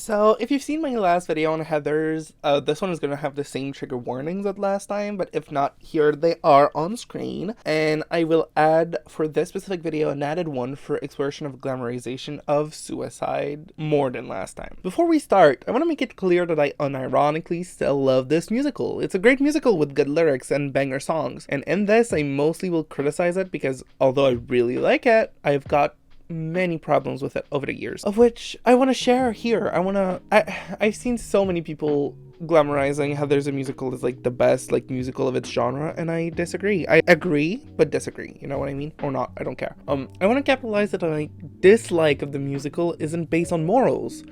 So, if you've seen my last video on Heathers, this one is going to have the same trigger warnings as last time, but if not, here they are on screen. And I will add, for this specific video, an added one for exploration of glamorization of suicide more than last time. Before we start, I want to make it clear that I unironically still love this musical. It's a great musical with good lyrics and banger songs, and in this, I mostly will criticize it because, although I really like it, I've got many problems with it over the years, of which I want to share here. I've seen so many people glamorizing how there's a musical is like the best like musical of its genre, and I disagree. I agree but disagree, you know what I mean? Or not, I don't care. I want to capitalize that my dislike of the musical isn't based on morals,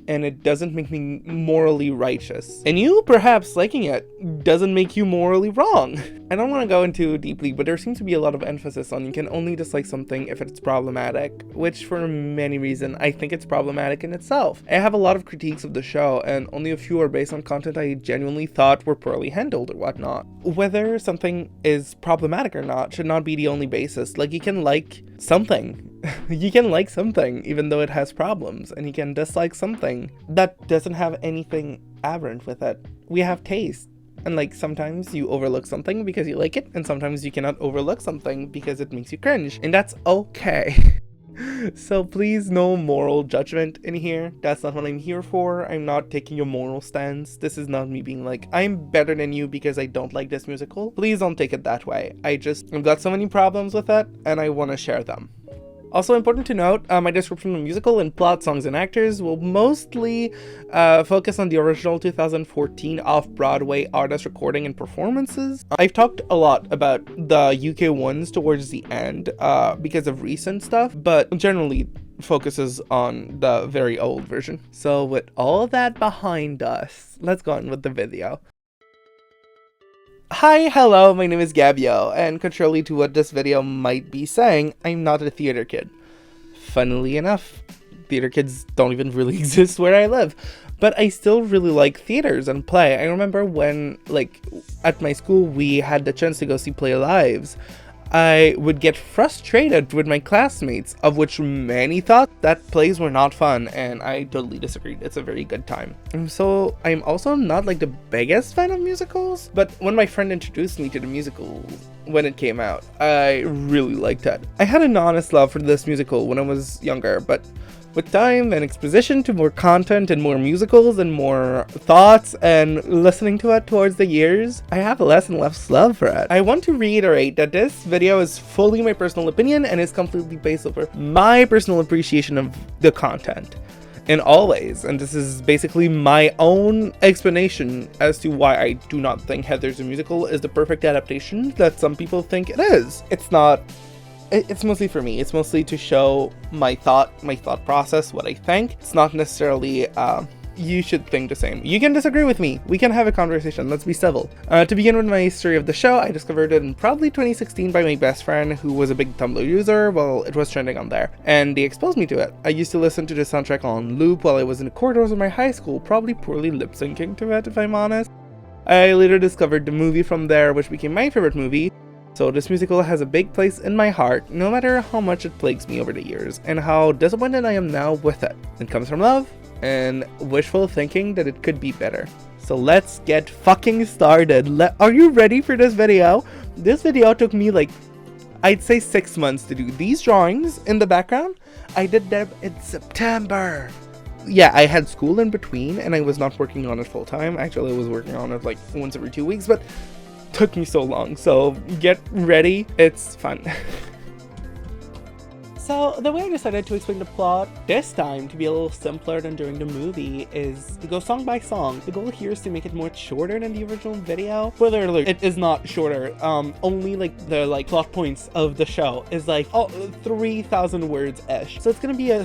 and it doesn't make me morally righteous. And you perhaps liking it doesn't make you morally wrong. I don't want to go into deeply, but there seems to be a lot of emphasis on you can only dislike something if it's problematic, which for many reasons I think it's problematic in itself. I have a lot of critiques of the show, and only a few are based on content I genuinely thought were poorly handled or whatnot. Whether something is problematic or not should not be the only basis. Like, you can like something. You can like something even though it has problems, and you can dislike something that doesn't have anything aberrant with it. We have taste, and like sometimes you overlook something because you like it, and sometimes you cannot overlook something because it makes you cringe, and that's okay. So please, no moral judgment in here. That's not what I'm here for. I'm not taking a moral stance. This is not me being like, I'm better than you because I don't like this musical. Please don't take it that way. I've got so many problems with it, and I want to share them. Also important to note, my description of the musical and plot, songs, and actors will mostly focus on the original 2014 off-Broadway artist recording and performances. I've talked a lot about the UK ones towards the end because of recent stuff, but generally focuses on the very old version. So with all that behind us, let's go on with the video. Hi, hello, my name is Gabiio, and contrarily to what this video might be saying, I'm not a theater kid. Funnily enough, theater kids don't even really exist where I live, but I still really like theaters and play. I remember when, like, at my school we had the chance to go see Play Lives. I would get frustrated with my classmates, of which many thought that plays were not fun, and I totally disagreed. It's a very good time. So I'm also not like the biggest fan of musicals, but when my friend introduced me to the musical when it came out, I really liked it. I had an honest love for this musical when I was younger, but with time and exposition to more content and more musicals and more thoughts and listening to it towards the years, I have less and less love for it. I want to reiterate that this video is fully my personal opinion and is completely based over my personal appreciation of the content. In all ways, and this is basically my own explanation as to why I do not think Heathers the Musical is the perfect adaptation that some people think it is. It's not. It's mostly for me. It's mostly to show my thought process, what I think. It's not necessarily, you should think the same. You can disagree with me. We can have a conversation. Let's be civil. To begin with my history of the show, I discovered it in probably 2016 by my best friend, who was a big Tumblr user while it was trending on there, and they exposed me to it. I used to listen to the soundtrack on loop while I was in the corridors of my high school, probably poorly lip-syncing to it, if I'm honest. I later discovered the movie from there, which became my favorite movie. So this musical has a big place in my heart, no matter how much it plagues me over the years, and how disappointed I am now with it. It comes from love and wishful thinking that it could be better. So let's get fucking started. Are you ready for this video? This video took me like, I'd say 6 months to do. These drawings in the background, I did them in September. Yeah, I had school in between and I was not working on it full time. Actually, I was working on it like once every 2 weeks, but took me so long, so get ready, it's fun. So the way I decided to explain the plot this time to be a little simpler than during the movie is to go song by song. The goal here is to make it more shorter than the original video. Spoiler alert, it is not shorter. Only like the plot points of the show is like 3,000 words-ish. So it's gonna be a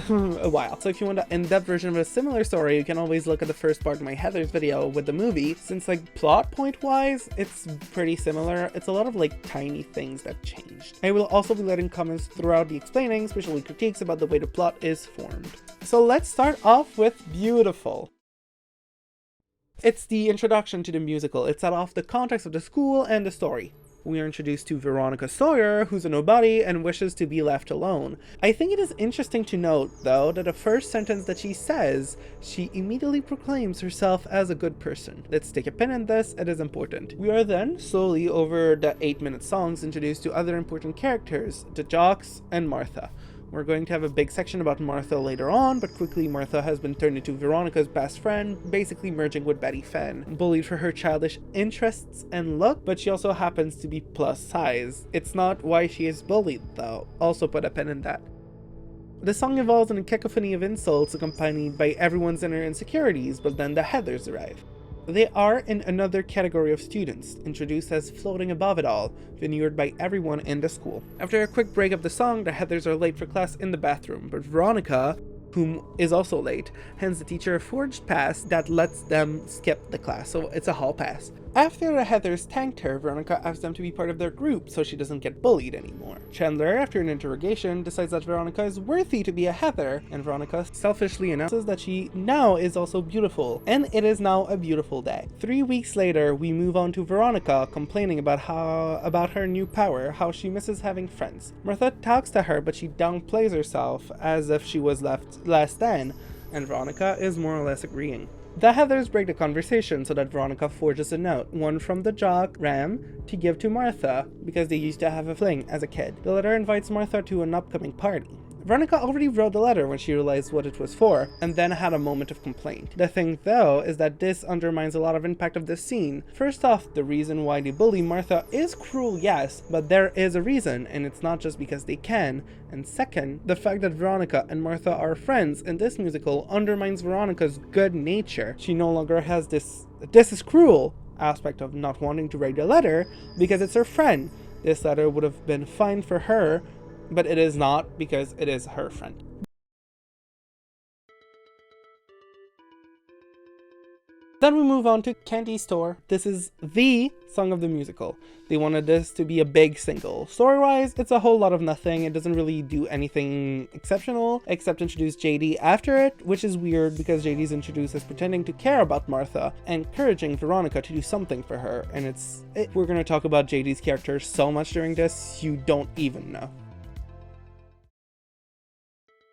while. So if you want an in-depth version of a similar story, you can always look at the first part of my Heathers video with the movie, since like plot point wise, it's pretty similar. It's a lot of like tiny things that changed. I will also be letting comments throughout the explaining, especially critiques about the way the plot is formed. So let's start off with Beautiful. It's the introduction to the musical. It set off the context of the school and the story. we are introduced to Veronica Sawyer, who's a nobody and wishes to be left alone. I think it is interesting to note, though, that the first sentence that she says, she immediately proclaims herself as a good person. Let's take a pin in this, it is important. We are then, slowly over the 8-minute songs, introduced to other important characters, the jocks and Martha. We're going to have a big section about Martha later on, but quickly Martha has been turned into Veronica's best friend, basically merging with Betty Fenn. Bullied for her childish interests and look, but she also happens to be plus size. It's not why she is bullied, though. Also put a pin in that. The song evolves in a cacophony of insults accompanied by everyone's inner insecurities, but then the Heathers arrive. They are in another category of students, introduced as floating above it all, veneered by everyone in the school. After a quick break of the song, the Heathers are late for class in the bathroom, but Veronica, whom is also late, hands the teacher a forged pass that lets them skip the class, so it's a hall pass. After the Heathers tanked her, Veronica asks them to be part of their group so she doesn't get bullied anymore. Chandler, after an interrogation, decides that Veronica is worthy to be a Heather, and Veronica selfishly announces that she now is also beautiful, and it is now a beautiful day. 3 weeks later, we move on to Veronica complaining about her new power, how she misses having friends. Martha talks to her, but she downplays herself as if she was left less than, and Veronica is more or less agreeing. The Heathers break the conversation so that Veronica forges a note, one from the jock, Ram, to give to Martha, because they used to have a fling as a kid. The letter invites Martha to an upcoming party. Veronica already wrote the letter when she realized what it was for, and then had a moment of complaint. The thing, though, is that this undermines a lot of impact of this scene. First off, the reason why they bully Martha is cruel, yes, but there is a reason, and it's not just because they can. And second, the fact that Veronica and Martha are friends in this musical undermines Veronica's good nature. She no longer has this is cruel aspect of not wanting to write a letter because it's her friend. This letter would have been fine for her, but it is not because it is her friend. Then we move on to Candy Store. This is the song of the musical. They wanted this to be a big single. Story-wise, it's a whole lot of nothing. It doesn't really do anything exceptional, except introduce JD after it, which is weird because JD is introduced as pretending to care about Martha, encouraging Veronica to do something for her, and we're gonna talk about JD's character so much during this, you don't even know.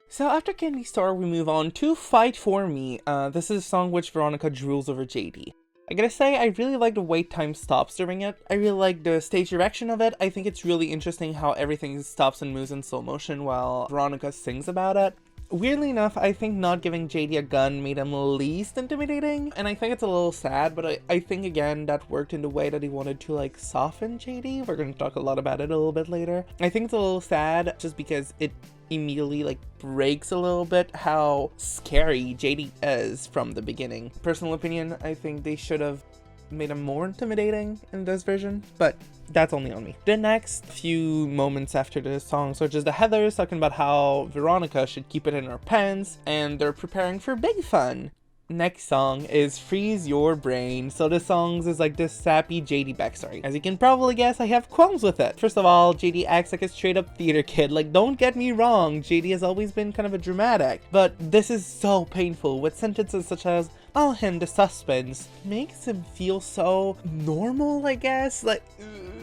So after Candy Store, we move on to Fight For Me. This is a song which Veronica drools over JD. I gotta say, I really like the way time stops during it. I really like the stage direction of it. I think it's really interesting how everything stops and moves in slow motion while Veronica sings about it. Weirdly enough, I think not giving JD a gun made him least intimidating, and I think it's a little sad, but I think again that worked in the way that he wanted to like soften JD. We're going to talk a lot about it a little bit later. I think it's a little sad just because it immediately like breaks a little bit how scary JD is from the beginning. Personal opinion, I think they should have made him more intimidating in this version, but that's only on me. The next few moments after the songs are just the Heathers talking about how Veronica should keep it in her pants, and they're preparing for big fun. Next song is Freeze Your Brain. So the songs is like this sappy JD backstory. As you can probably guess, I have qualms with it. First of all, JD acts like a straight up theater kid. Like, don't get me wrong, JD has always been kind of a dramatic, but this is so painful with sentences such as, "I'll him the suspense," makes him feel so normal, I guess. Like,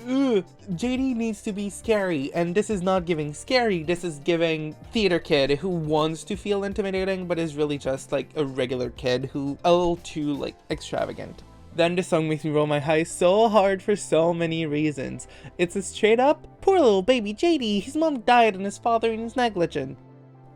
JD needs to be scary, and this is not giving scary, this is giving theater kid who wants to feel intimidating but is really just like a regular kid who a little too like extravagant. Then the song makes me roll my eyes so hard for so many reasons. It's a straight up, poor little baby JD, his mom died and his father is negligent.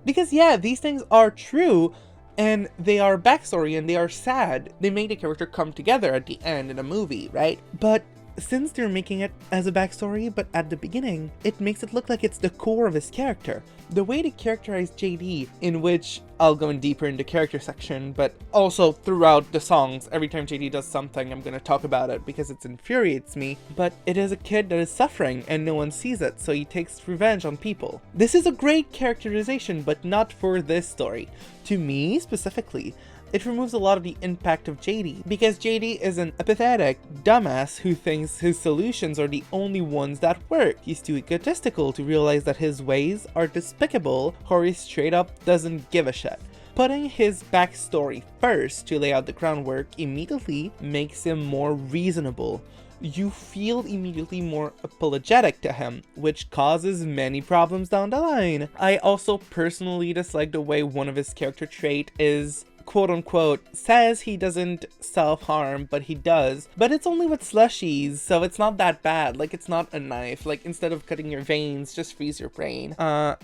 Because yeah, these things are true, and they are backstory and they are sad. They make the character come together at the end in a movie, right? But since they're making it as a backstory, but at the beginning, it makes it look like it's the core of his character. The way they characterize JD, in which I'll go in deeper in the character section, but also throughout the songs, every time JD does something, I'm gonna talk about it because it infuriates me. But it is a kid that is suffering and no one sees it, so he takes revenge on people. This is a great characterization, but not for this story. To me, specifically, it removes a lot of the impact of JD, because JD is an apathetic dumbass who thinks his solutions are the only ones that work. He's too egotistical to realize that his ways are despicable, or he straight up doesn't give a shit. Putting his backstory first to lay out the groundwork immediately makes him more reasonable. you feel immediately more apologetic to him, which causes many problems down the line. I also personally dislike the way one of his character trait is quote-unquote says he doesn't self-harm, but he does. But it's only with slushies, so it's not that bad. Like, it's not a knife. Like, instead of cutting your veins, just freeze your brain.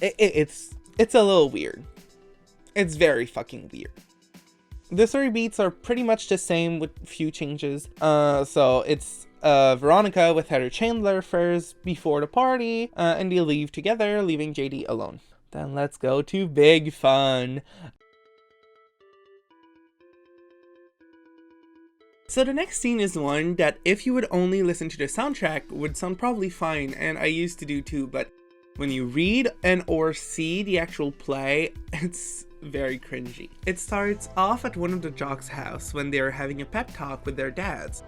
It's a little weird. It's very fucking weird. The story beats are pretty much the same with few changes. So it's Veronica with Heather Chandler first before the party, and they leave together, leaving JD alone. Then let's go to Big Fun. So the next scene is one that if you would only listen to the soundtrack would sound probably fine, and I used to do too, but when you read and or see the actual play, it's very cringy. It starts off at one of the jocks' house when they're having a pep talk with their dads.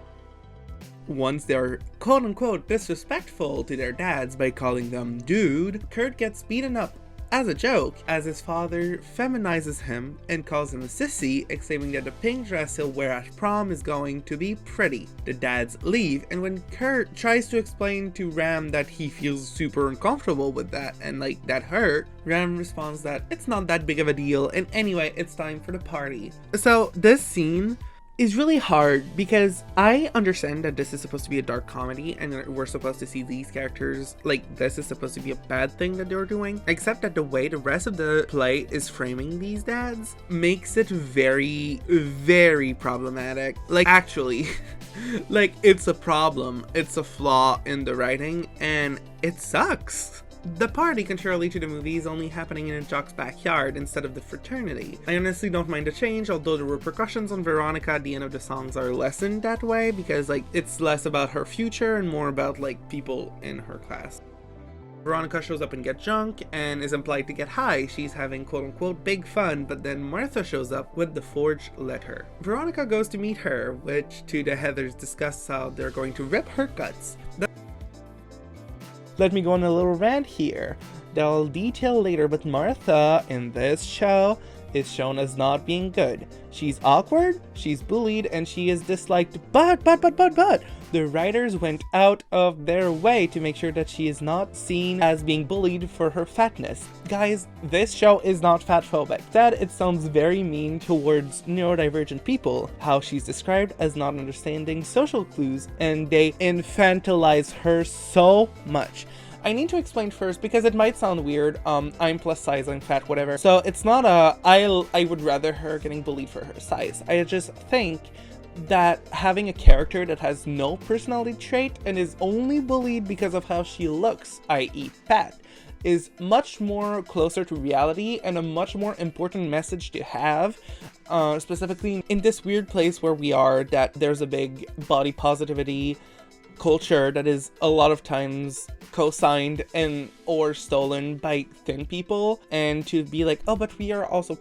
Once they're quote-unquote disrespectful to their dads by calling them dude, Kurt gets beaten up as a joke, as his father feminizes him and calls him a sissy, exclaiming that the pink dress he'll wear at prom is going to be pretty. The dads leave, and when Kurt tries to explain to Ram that he feels super uncomfortable with that and like that hurt, Ram responds that it's not that big of a deal, and anyway, it's time for the party. So this scene is really hard because I understand that this is supposed to be a dark comedy and we're supposed to see these characters like this is supposed to be a bad thing that they're doing, except that the way the rest of the play is framing these dads makes it very, very problematic. Like, actually, like, it's a problem, it's a flaw in the writing, and it sucks. The party, contrarily to the movie, is only happening in a jock's backyard instead of the fraternity. I honestly don't mind the change, although the repercussions on Veronica at the end of the songs are lessened that way, because like it's less about her future and more about like people in her class. Veronica shows up and gets drunk and is implied to get high. She's having quote-unquote big fun, but then Martha shows up with the forged letter. Veronica goes to meet her, which to the Heathers discuss how they're going to rip her guts. Let me go on a little rant here that I'll detail later, but Martha in this show is shown as not being good. She's awkward, she's bullied, and she is disliked, but the writers went out of their way to make sure that she is not seen as being bullied for her fatness. Guys, this show is not fatphobic. Instead, it sounds very mean towards neurodivergent people, how she's described as not understanding social clues, and they infantilize her so much. I need to explain first because it might sound weird. I'm plus size, I'm fat, whatever. So it's not I would rather her getting bullied for her size. I just think that having a character that has no personality trait and is only bullied because of how she looks, i.e. fat, is much more closer to reality and a much more important message to have, specifically in this weird place where we are, that there's a big body positivity culture that is a lot of times co-signed and or stolen by thin people, and to be like, oh, but we are also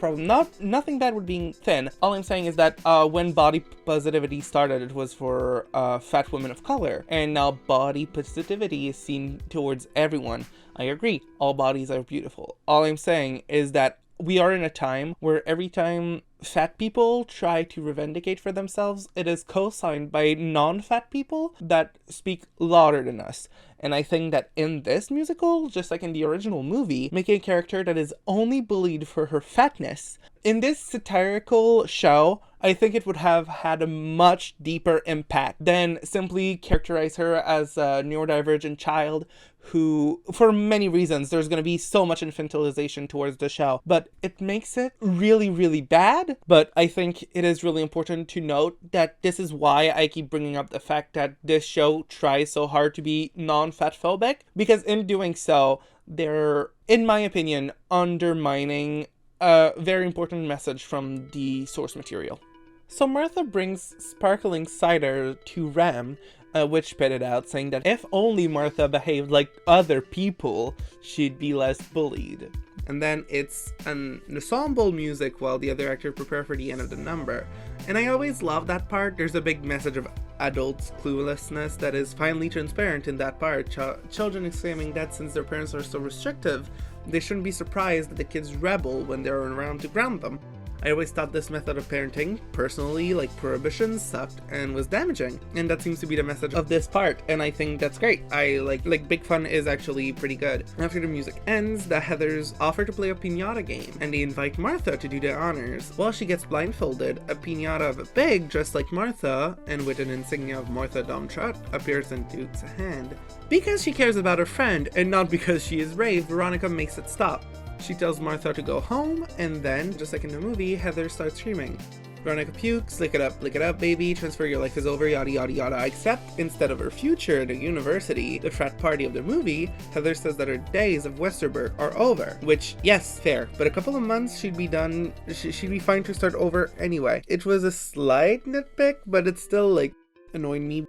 nothing bad with being thin. All I'm saying is that when body positivity started, it was for fat women of color, and now body positivity is seen towards everyone. I agree, all bodies are beautiful. All I'm saying is that we are in a time where every time fat people try to revendicate for themselves, it is co-signed by non-fat people that speak louder than us. And I think that in this musical, just like in the original movie, making a character that is only bullied for her fatness, in this satirical show, I think it would have had a much deeper impact than simply characterize her as a neurodivergent child who, for many reasons, there's going to be so much infantilization towards the show, but it makes it really, really bad. But I think it is really important to note that this is why I keep bringing up the fact that this show tries so hard to be non-fatphobic, because in doing so, they're, in my opinion, undermining a very important message from the source material. So Martha brings sparkling cider to Ram, which spit it out, saying that if only Martha behaved like other people, she'd be less bullied. And then it's an ensemble music while the other actors prepare for the end of the number. And I always love that part. There's a big message of adults' cluelessness that is finally transparent in that part. Children exclaiming that since their parents are so restrictive, they shouldn't be surprised that the kids rebel when they're around to ground them. I always thought this method of parenting, personally, like prohibition, sucked and was damaging. And that seems to be the message of this part, and I think that's great. I like Big Fun is actually pretty good. After the music ends, the Heathers offer to play a piñata game, and they invite Martha to do the honors. While she gets blindfolded, a piñata of a pig dressed like Martha, and with an insignia of Martha Domtrot, appears in Duke's hand. Because she cares about her friend, and not because she is brave, Veronica makes it stop. She tells Martha to go home, and then, just like in the movie, Heather starts screaming. Veronica pukes, lick it up, baby, transfer your life is over, yada yada yada, except instead of her future, the university, the frat party of the movie, Heather says that her days of Westerberg are over, which, yes, fair, but a couple of months she'd be done, she'd be fine to start over anyway. It was a slight nitpick, but it's still, like, annoying me.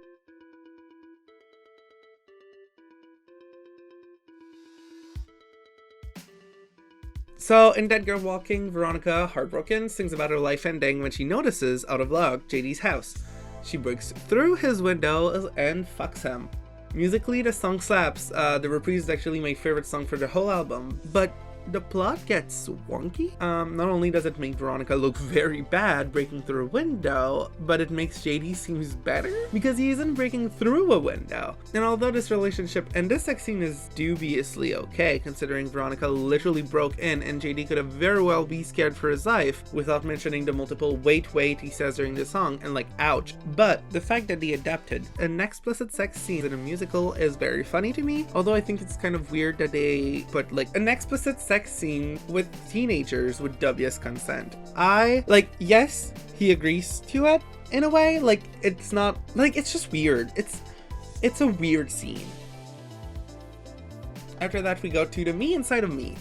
So, in Dead Girl Walking, Veronica, heartbroken, sings about her life ending when she notices, out of luck, JD's house. She breaks through his window and fucks him. Musically, the song slaps. The reprise is actually my favorite song for the whole album, but the plot gets wonky. Not only does it make Veronica look very bad breaking through a window, but it makes JD seems better because he isn't breaking through a window. And although this relationship and this sex scene is dubiously okay, considering Veronica literally broke in and JD could have very well be scared for his life without mentioning the multiple wait he says during the song and like ouch. But the fact that they adapted an explicit sex scene in a musical is very funny to me, although I think it's kind of weird that they put like an explicit sex scene with teenagers with dubious consent. Yes, he agrees to it in a way, like it's not, like it's just weird. It's a weird scene. After that we go to the Me Inside of Me.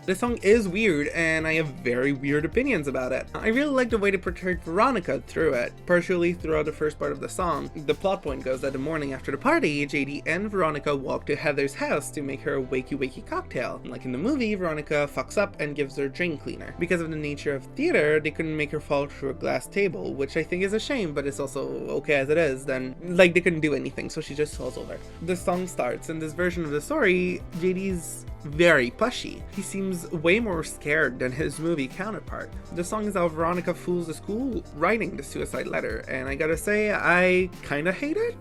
This song is weird, and I have very weird opinions about it. I really like the way they portrayed Veronica through it, partially throughout the first part of the song. The plot point goes that the morning after the party, JD and Veronica walk to Heather's house to make her a wakey cocktail. Like in the movie, Veronica fucks up and gives her drain cleaner. Because of the nature of theater, they couldn't make her fall through a glass table, which I think is a shame, but it's also okay as it is. Then, like, they couldn't do anything, so she just falls over. The song starts. In this version of the story, JD's very pushy. He seems way more scared than his movie counterpart. The song is how Veronica fools the school writing the suicide letter, and I gotta say, I kinda hate it.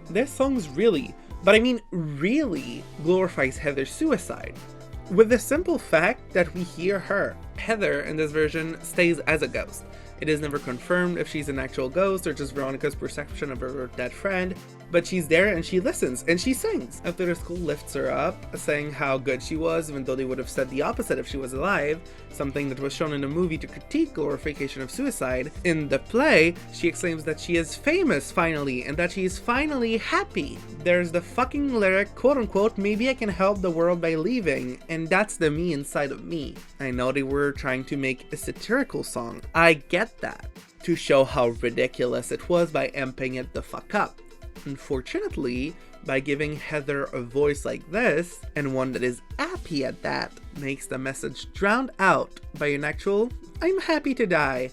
This song's really glorifies Heather's suicide, with the simple fact that we hear her. Heather, in this version, stays as a ghost. It is never confirmed if she's an actual ghost or just Veronica's perception of her dead friend, but she's there and she listens and she sings. After the school lifts her up, saying how good she was, even though they would have said the opposite if she was alive, something that was shown in the movie to critique glorification of suicide. In the play, she exclaims that she is famous finally and that she is finally happy. There's the fucking lyric, quote unquote, maybe I can help the world by leaving, and that's the me inside of me. I know they were trying to make a satirical song. I get that. To show how ridiculous it was by amping it the fuck up. Unfortunately, by giving Heather a voice like this, and one that is happy at that, makes the message drowned out by an actual, I'm happy to die,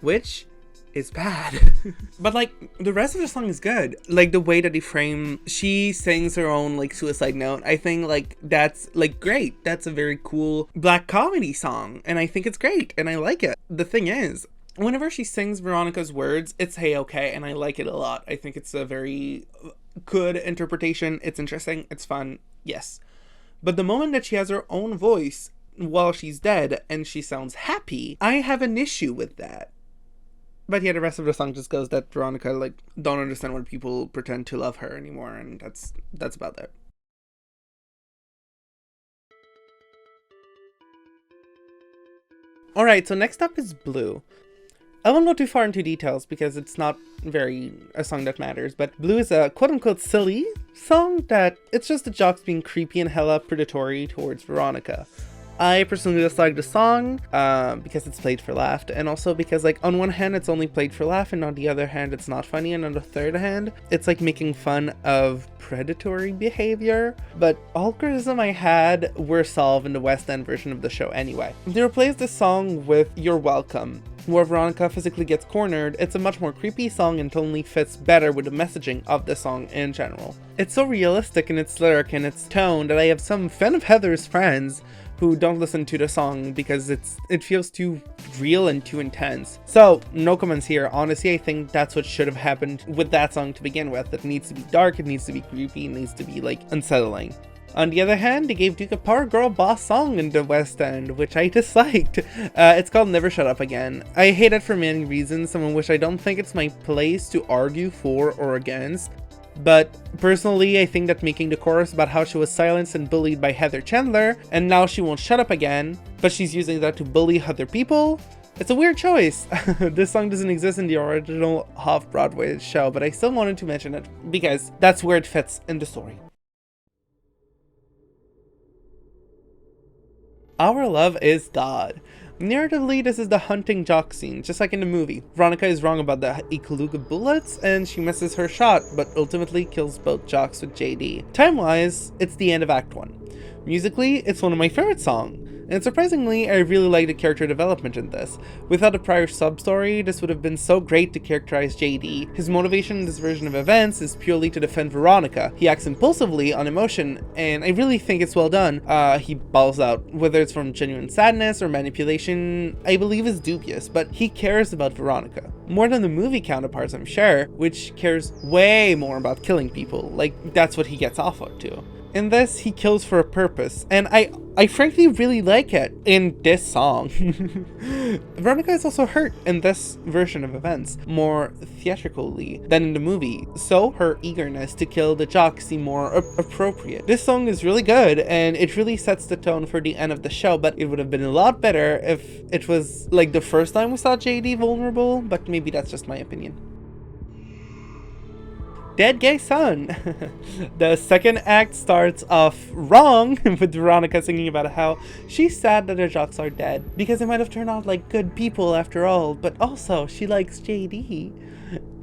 which is bad. But like, the rest of the song is good. Like, the way that they frame, she sings her own like suicide note, I think like that's like great. That's a very cool black comedy song, and I think it's great, and I like it. The thing is, whenever she sings Veronica's words, it's hey-okay, and I like it a lot. I think it's a very good interpretation. It's interesting. It's fun. Yes. But the moment that she has her own voice while she's dead and she sounds happy, I have an issue with that. But yeah, the rest of the song just goes that Veronica, like, don't understand when people pretend to love her anymore, and that's about it. Alright, so next up is Blue. I won't go too far into details because it's not very a song that matters, but Blue is a quote-unquote silly song that it's just the jocks being creepy and hella predatory towards Veronica. I personally just like the song because it's played for laugh, and also because, like, on one hand it's only played for laugh, and on the other hand it's not funny, and on the third hand it's like making fun of predatory behavior. But all criticism I had were solved in the West End version of the show anyway. They replaced the song with You're Welcome, where Veronica physically gets cornered. It's a much more creepy song and totally fits better with the messaging of the song in general. It's so realistic in its lyric and its tone that I have some fan of Heather's friends who don't listen to the song because it feels too real and too intense. So no comments here. Honestly, I think that's what should have happened with that song to begin with. It needs to be dark, it needs to be creepy, it needs to be like unsettling. On the other hand, they gave Duke a power girl boss song in the West End, which I disliked. It's called Never Shut Up Again. I hate it for many reasons, some of which I don't think it's my place to argue for or against. But personally, I think that making the chorus about how she was silenced and bullied by Heather Chandler, and now she won't shut up again, but she's using that to bully other people, it's a weird choice. This song doesn't exist in the original off-Broadway show, but I still wanted to mention it because that's where it fits in the story. Our Love is God. Narratively, this is the hunting jock scene, just like in the movie. Veronica is wrong about the Ikaluga bullets, and she misses her shot, but ultimately kills both jocks with JD. Time-wise, it's the end of Act 1. Musically, it's one of my favorite songs. And surprisingly, I really like the character development in this. Without a prior sub-story, this would have been so great to characterize JD. His motivation in this version of events is purely to defend Veronica. He acts impulsively on emotion, and I really think it's well done. He balls out. Whether it's from genuine sadness or manipulation, I believe is dubious, but he cares about Veronica. More than the movie counterparts, I'm sure, which cares way more about killing people. Like, that's what he gets off on too. In this, he kills for a purpose, and I frankly really like it in this song. Veronica is also hurt in this version of events, more theatrically than in the movie, so her eagerness to kill the jock seemed more appropriate. This song is really good, and it really sets the tone for the end of the show, but it would have been a lot better if it was like the first time we saw JD vulnerable, but maybe that's just my opinion. Dead Gay Son. The second act starts off wrong with Veronica singing about how she's sad that her jocks are dead because they might have turned out like good people after all, but also she likes JD.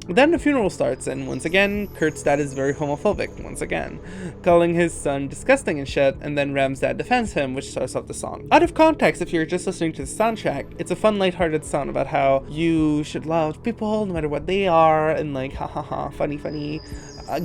Then the funeral starts, and once again, Kurt's dad is very homophobic, once again, calling his son disgusting and shit, and then Ram's dad defends him, which starts off the song. Out of context, if you're just listening to the soundtrack, it's a fun, lighthearted song about how you should love people no matter what they are, and like, ha ha ha, funny,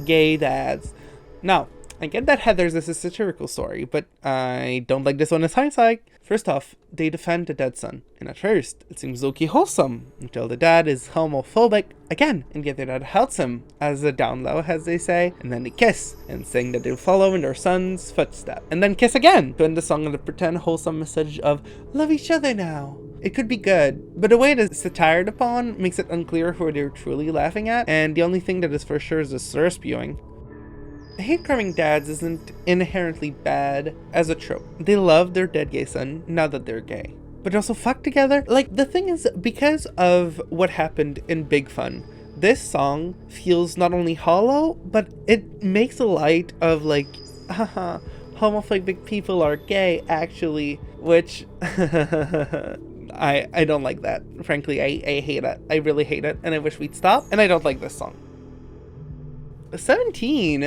gay dads. Now, I get that Heather's is a satirical story, but I don't like this one as hindsight. First off, they defend the dead son, and at first, it seems low-key wholesome, until the dad is homophobic again, and yet their dad helps him, as a down low, as they say, and then they kiss, and saying that they'll follow in their son's footsteps, and then kiss again, to end the song with a pretend wholesome message of, love each other now. It could be good, but the way it is satired upon makes it unclear who they're truly laughing at, and the only thing that is for sure is the slur spewing. Hate-crimming dads isn't inherently bad as a trope. They love their dead gay son now that they're gay. But they also fuck together. Like, the thing is, because of what happened in Big Fun, this song feels not only hollow, but it makes light of like, haha, homophobic people are gay, actually, which I don't like that. Frankly, I hate it. I really hate it, and I wish we'd stop, and I don't like this song. 17.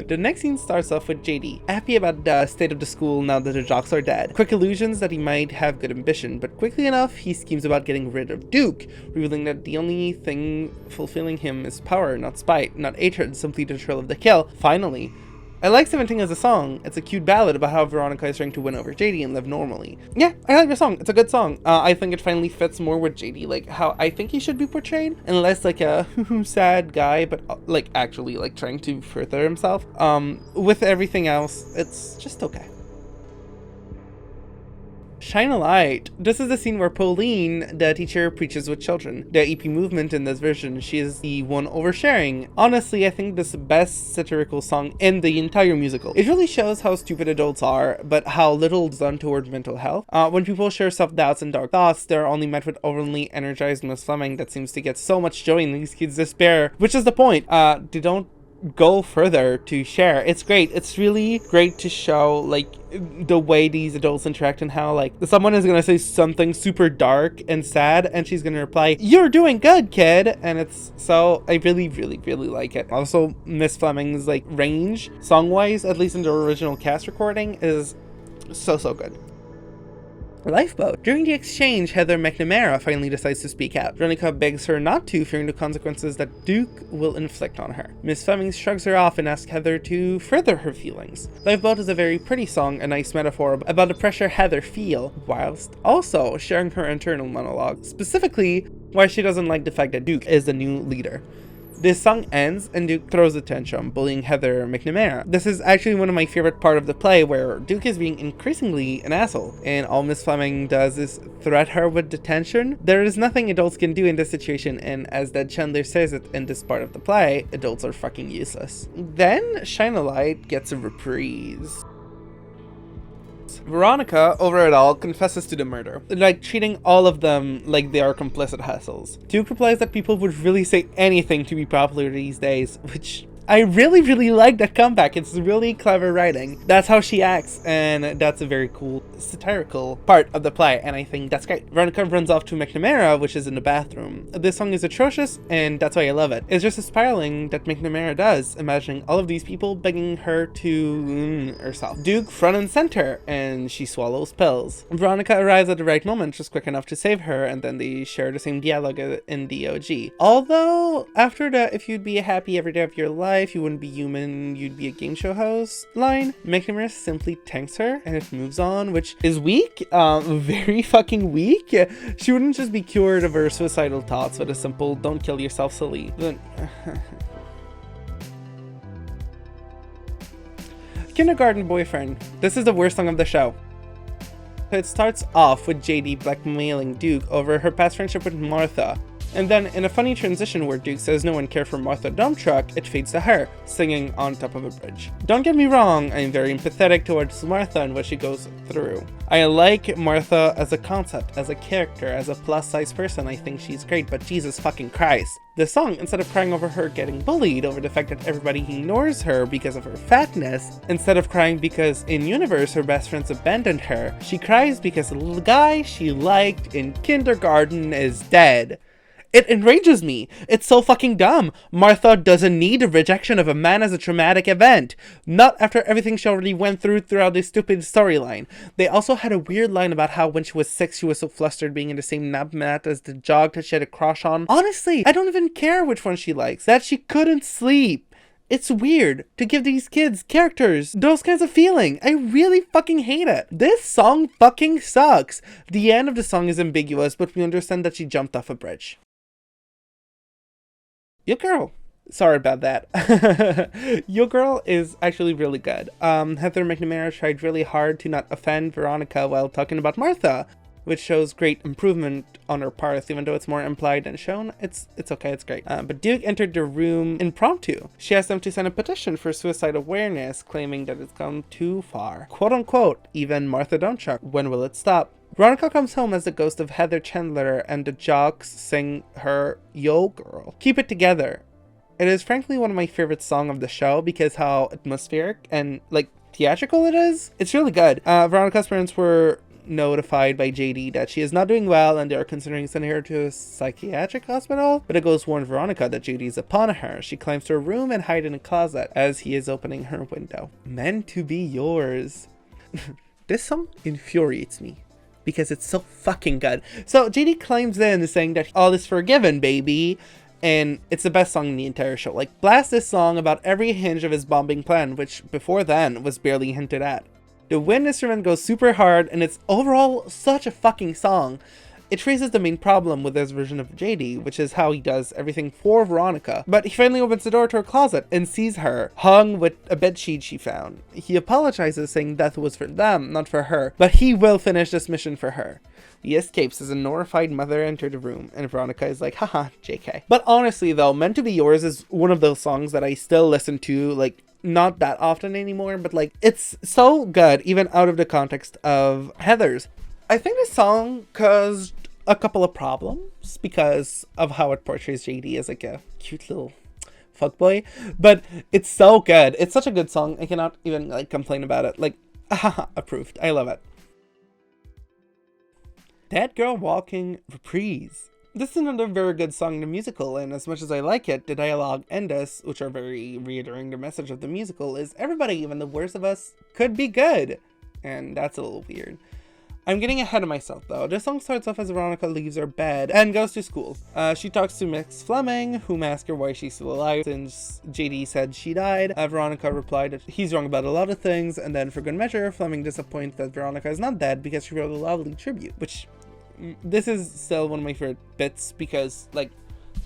The next scene starts off with JD, happy about the state of the school now that the jocks are dead. Quick illusions that he might have good ambition, but quickly enough, he schemes about getting rid of Duke, revealing that the only thing fulfilling him is power, not spite, not hatred, simply the thrill of the kill. Finally. I like 17 as a song. It's a cute ballad about how Veronica is trying to win over JD and live normally. Yeah, I like the song. It's a good song. I think it finally fits more with JD, like how I think he should be portrayed, and less like a sad guy, but like actually like trying to further himself. With everything else, it's just okay. Shine a Light. This is the scene where Pauline, the teacher, preaches with children. The EP movement in this version, she is the one oversharing. Honestly, I think this is the best satirical song in the entire musical. It really shows how stupid adults are, but how little is done towards mental health. When people share self-doubts and dark thoughts, they're only met with overly energized Miss Fleming that seems to get so much joy in these kids' despair, which is the point. They don't go further to share. It's great. It's really great to show like the way these adults interact and how like someone is gonna say something super dark and sad and she's gonna reply, "You're doing good, kid," and it's so I really like it. Also, Miss Fleming's like range song wise, at least in the original cast recording, is so good. Lifeboat. During the exchange, Heather McNamara finally decides to speak out. Veronica begs her not to, fearing the consequences that Duke will inflict on her. Miss Fleming shrugs her off and asks Heather to further her feelings. Lifeboat is a very pretty song, a nice metaphor about the pressure Heather feels, whilst also sharing her internal monologue, specifically why she doesn't like the fact that Duke is the new leader. This song ends and Duke throws a tantrum, bullying Heather McNamara. This is actually one of my favorite part of the play, where Duke is being increasingly an asshole, and all Miss Fleming does is threat her with detention. There is nothing adults can do in this situation, and as Dad Chandler says it in this part of the play, adults are fucking useless. Then Shine a Light gets a reprise. Veronica, over it all, confesses to the murder, like treating all of them like they are complicit hassles. Duke replies that people would really say anything to be popular these days, which I really like that comeback. It's really clever writing. That's how she acts, and that's a very cool satirical part of the play, and I think that's great. Veronica runs off to McNamara, which is in the bathroom. This song is atrocious, and that's why I love it. It's just a spiraling that McNamara does, imagining all of these people begging her to herself. Duke front and center, and she swallows pills. Veronica arrives at the right moment, just quick enough to save her, and then they share the same dialogue in the OG. Although, after the "if you'd be happy every day of your life, you wouldn't be human, you'd be a game show host" line, McNamara simply thanks her and it moves on, which is weak, very fucking weak. She wouldn't just be cured of her suicidal thoughts with a simple "don't kill yourself, silly." Kindergarten Boyfriend. This is the worst song of the show. It starts off with JD blackmailing Duke over her past friendship with Martha. And then, in a funny transition where Duke says no one cared for Martha Dump Truck, it fades to her, singing on top of a bridge. Don't get me wrong, I'm very empathetic towards Martha and what she goes through. I like Martha as a concept, as a character, as a plus-size person. I think she's great, but Jesus fucking Christ. The song, instead of crying over her getting bullied, over the fact that everybody ignores her because of her fatness, instead of crying because in universe her best friends abandoned her, she cries because the little guy she liked in kindergarten is dead. It enrages me. It's so fucking dumb. Martha doesn't need the rejection of a man as a traumatic event. Not after everything she already went through throughout this stupid storyline. They also had a weird line about how when she was 6 she was so flustered being in the same nap mat as the jog that she had a crush on. Honestly, I don't even care which one she likes. That she couldn't sleep. It's weird to give these kids characters those kinds of feeling. I really fucking hate it. This song fucking sucks. The end of the song is ambiguous, but we understand that she jumped off a bridge. Yo Girl. Sorry about that. Yo Girl is actually really good. Heather McNamara tried really hard to not offend Veronica while talking about Martha, which shows great improvement on her part, even though it's more implied than shown. It's okay, it's great. But Duke entered the room impromptu. She asked them to sign a petition for suicide awareness, claiming that it's gone too far. Quote unquote, even Martha Donchuk. When will it stop? Veronica comes home as the ghost of Heather Chandler, and the jocks sing her Yo Girl. Keep it together. It is frankly one of my favorite songs of the show because how atmospheric and like theatrical it is. It's really good. Veronica's parents were notified by JD that she is not doing well and they are considering sending her to a psychiatric hospital, but a ghost warned Veronica that JD is upon her. She climbs to her room and hides in a closet as he is opening her window. Meant to be yours. This song infuriates me because it's so fucking good. So JD climbs in saying that all is forgiven, baby, and it's the best song in the entire show. Like, blast this song about every hinge of his bombing plan, which before then was barely hinted at. The wind instrument goes super hard, and it's overall such a fucking song. It traces the main problem with this version of JD, which is how he does everything for Veronica. But he finally opens the door to her closet and sees her, hung with a bedsheet she found. He apologizes, saying death was for them, not for her, but he will finish this mission for her. He escapes as a horrified mother enters the room, and Veronica is like, haha, JK. But honestly though, Meant to Be Yours is one of those songs that I still listen to, like, not that often anymore, but like, it's so good, even out of the context of Heather's. I think this song caused a couple of problems because of how it portrays JD as like a cute little fuckboy, but it's so good. It's such a good song. I cannot even like complain about it. Like, approved. I love it. That Girl Walking reprise. This is another very good song in the musical, and as much as I like it, the dialogue and this, which are very reiterating the message of the musical, is everybody, even the worst of us, could be good. And that's a little weird. I'm getting ahead of myself though. This song starts off as Veronica leaves her bed and goes to school. She talks to Miss Fleming, whom asks her why she's still alive since JD said she died. Veronica replied that he's wrong about a lot of things, and then for good measure, Fleming disappoints that Veronica is not dead because she wrote a lovely tribute, which this is still one of my favorite bits because, like,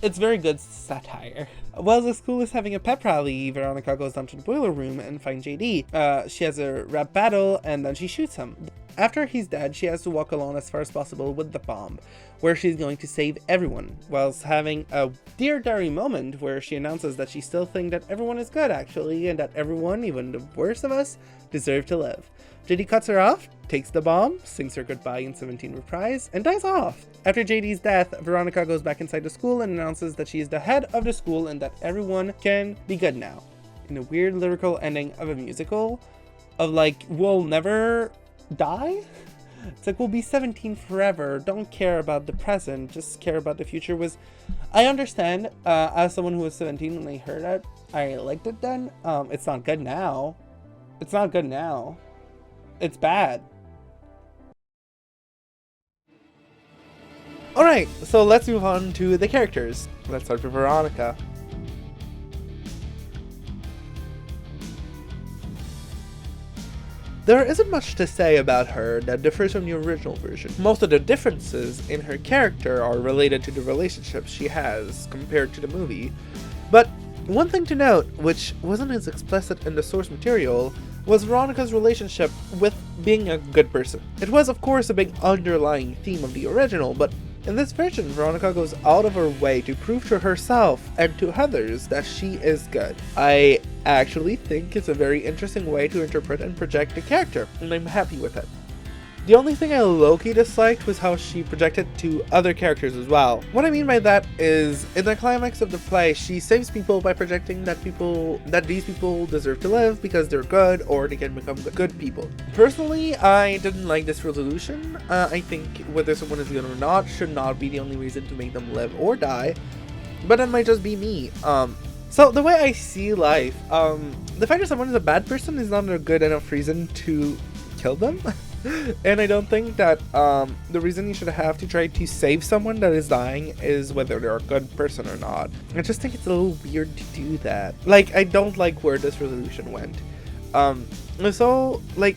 it's very good satire. While the school is having a pep rally, Veronica goes down to the boiler room and finds JD. She has a rap battle and then she shoots him. After he's dead, she has to walk alone as far as possible with the bomb, where she's going to save everyone, whilst having a Dear Diary moment where she announces that she still thinks that everyone is good actually, and that everyone, even the worst of us, deserve to live. JD cuts her off, takes the bomb, sings her goodbye in 17 reprise, and dies off. After JD's death, Veronica goes back inside the school and announces that she is the head of the school and that everyone can be good now. In a weird lyrical ending of a musical, of like, we'll never die? It's like, we'll be 17 forever, don't care about the present, just care about the future. I understand, as someone who was 17 when I heard that, I liked it then. It's not good now. It's not good now. It's bad. Alright, so let's move on to the characters. Let's start with Veronica. There isn't much to say about her that differs from the original version. Most of the differences in her character are related to the relationships she has compared to the movie. But one thing to note, which wasn't as explicit in the source material, was Veronica's relationship with being a good person. It was of course a big underlying theme of the original, but in this version, Veronica goes out of her way to prove to herself and to others that she is good. I actually think it's a very interesting way to interpret and project the character, and I'm happy with it. The only thing I low-key disliked was how she projected to other characters as well. What I mean by that is, in the climax of the play, she saves people by projecting that these people deserve to live because they're good or they can become good people. Personally, I didn't like this resolution. I think whether someone is good or not should not be the only reason to make them live or die, but that might just be me. So the way I see life, the fact that someone is a bad person is not a good enough reason to kill them. And I don't think that the reason you should have to try to save someone that is dying is whether they're a good person or not. I just think it's a little weird to do that. Like, I don't like where this resolution went. So, like,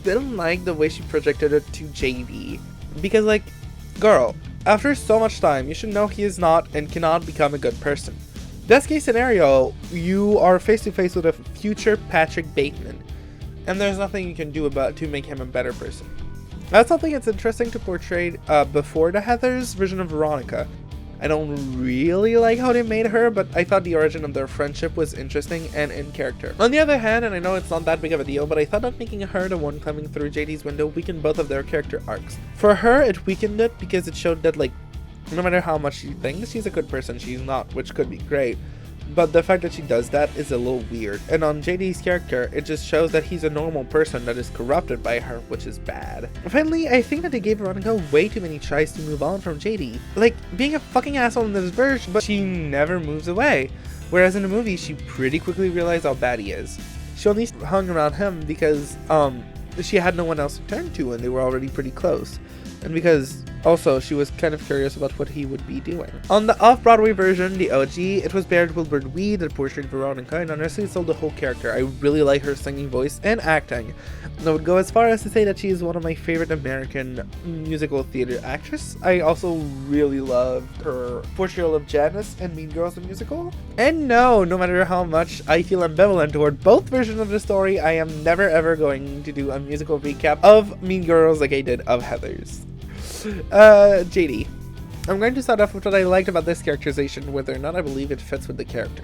didn't like the way she projected it to JD. Because, like, girl, after so much time, you should know he is not and cannot become a good person. Best case scenario, you are face to face with a future Patrick Bateman, and there's nothing you can do about to make him a better person. That's something that's interesting to portray before the Heathers version of Veronica. I don't really like how they made her, but I thought the origin of their friendship was interesting and in character. On the other hand, and I know it's not that big of a deal, but I thought that making her the one coming through JD's window weakened both of their character arcs. For her, it weakened it because it showed that, like, no matter how much she thinks she's a good person, she's not, which could be great. But the fact that she does that is a little weird. And on JD's character, it just shows that he's a normal person that is corrupted by her, which is bad. Finally, I think that they gave Veronica way too many tries to move on from JD. Like, being a fucking asshole in this version, but she never moves away. Whereas in the movie, she pretty quickly realized how bad he is. She only hung around him because, she had no one else to turn to and they were already pretty close. And because also she was kind of curious about what he would be doing. On the off-Broadway version, the OG, it was Barrett Wilbert Weed that portrayed Veronica, and honestly sold the whole character. I really like her singing voice and acting. I would go as far as to say that she is one of my favorite American musical theater actresses. I also really loved her portrayal of Janice in Mean Girls the musical. And no matter how much I feel ambivalent toward both versions of the story, I am never ever going to do a musical recap of Mean Girls like I did of Heathers. JD. I'm going to start off with what I liked about this characterization, whether or not I believe it fits with the character.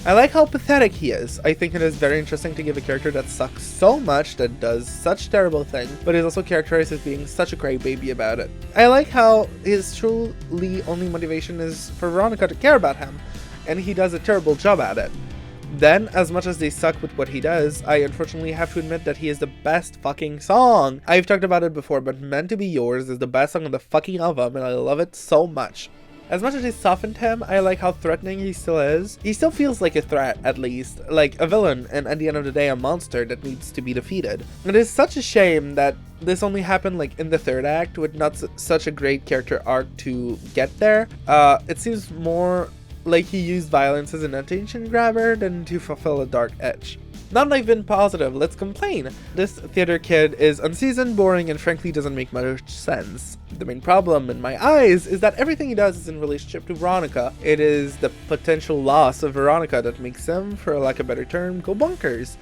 I like how pathetic he is. I think it is very interesting to give a character that sucks so much, that does such terrible things, but is also characterized as being such a crybaby about it. I like how his truly only motivation is for Veronica to care about him, and he does a terrible job at it. Then, as much as they suck with what he does, I unfortunately have to admit that he is the best fucking song. I've talked about it before, but Meant to Be Yours is the best song on the fucking album, and I love it so much. As much as he softened him, I like how threatening he still is. He still feels like a threat, at least, like a villain, and at the end of the day, a monster that needs to be defeated. It is such a shame that this only happened like in the third act, with not such a great character arc to get there. It seems more like he used violence as an attention grabber than to fulfill a dark edge. Not even positive, let's complain. This theater kid is unseasoned, boring, and frankly doesn't make much sense. The main problem in my eyes is that everything he does is in relationship to Veronica. It is the potential loss of Veronica that makes him, for lack of a better term, go bonkers.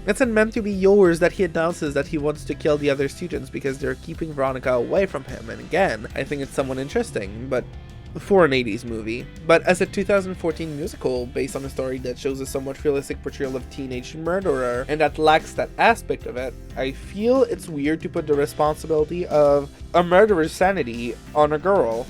It's not meant to be yours that he announces that he wants to kill the other students because they're keeping Veronica away from him, and again, I think it's somewhat interesting, but for an 80s movie. But as a 2014 musical based on a story that shows a somewhat realistic portrayal of teenage murderer and that lacks that aspect of it, I feel it's weird to put the responsibility of a murderer's sanity on a girl.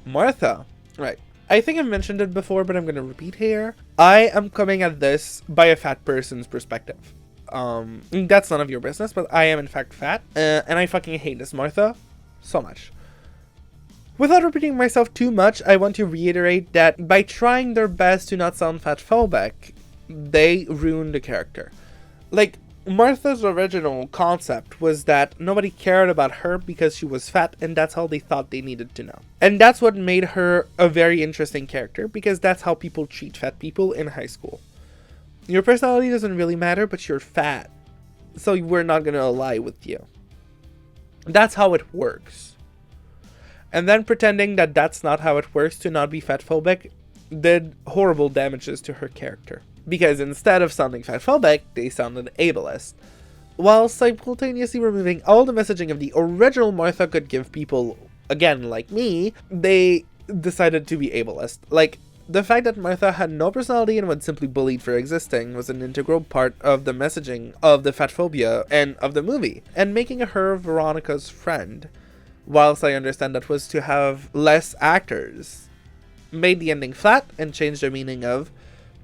Martha. Right. I think I've mentioned it before, but I'm gonna repeat here. I am coming at this by a fat person's perspective. That's none of your business, but I am in fact fat, and I fucking hate this Martha so much. Without repeating myself too much, I want to reiterate that by trying their best to not sound fatphobic, they ruined the character. Like, Martha's original concept was that nobody cared about her because she was fat, and that's all they thought they needed to know. And that's what made her a very interesting character, because that's how people treat fat people in high school. Your personality doesn't really matter, but you're fat, so we're not gonna ally with you. That's how it works. And then pretending that that's not how it works to not be fatphobic did horrible damages to her character. Because instead of sounding fatphobic, they sounded ableist. While simultaneously removing all the messaging of the original Martha could give people, again like me, they decided to be ableist. Like, the fact that Martha had no personality and was simply bullied for existing was an integral part of the messaging of the fatphobia and of the movie, and making her Veronica's friend, whilst I understand that was to have less actors, made the ending flat and changed the meaning of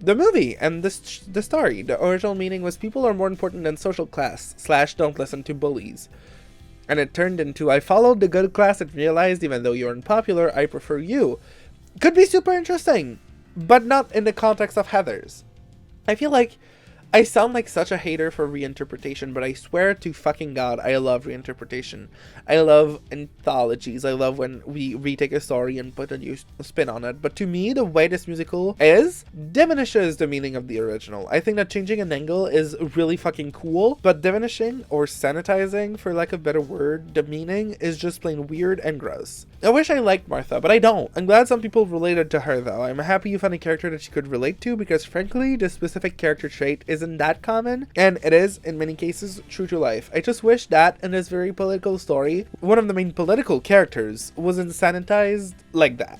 the movie and the story. The original meaning was people are more important than social class / don't listen to bullies. And it turned into I followed the good class and realized even though you're unpopular, I prefer you. Could be super interesting, but not in the context of Heathers. I feel like I sound like such a hater for reinterpretation, but I swear to fucking God, I love reinterpretation. I love anthologies. I love when we retake a story and put a new spin on it. But to me, the way this musical is diminishes the meaning of the original. I think that changing an angle is really fucking cool, but diminishing or sanitizing, for lack of a better word, the meaning is just plain weird and gross. I wish I liked Martha, but I don't. I'm glad some people related to her, though. I'm happy you found a character that you could relate to, because frankly, this specific character trait isn't that common, and it is, in many cases, true to life. I just wish that, in this very political story, one of the main political characters wasn't sanitized like that.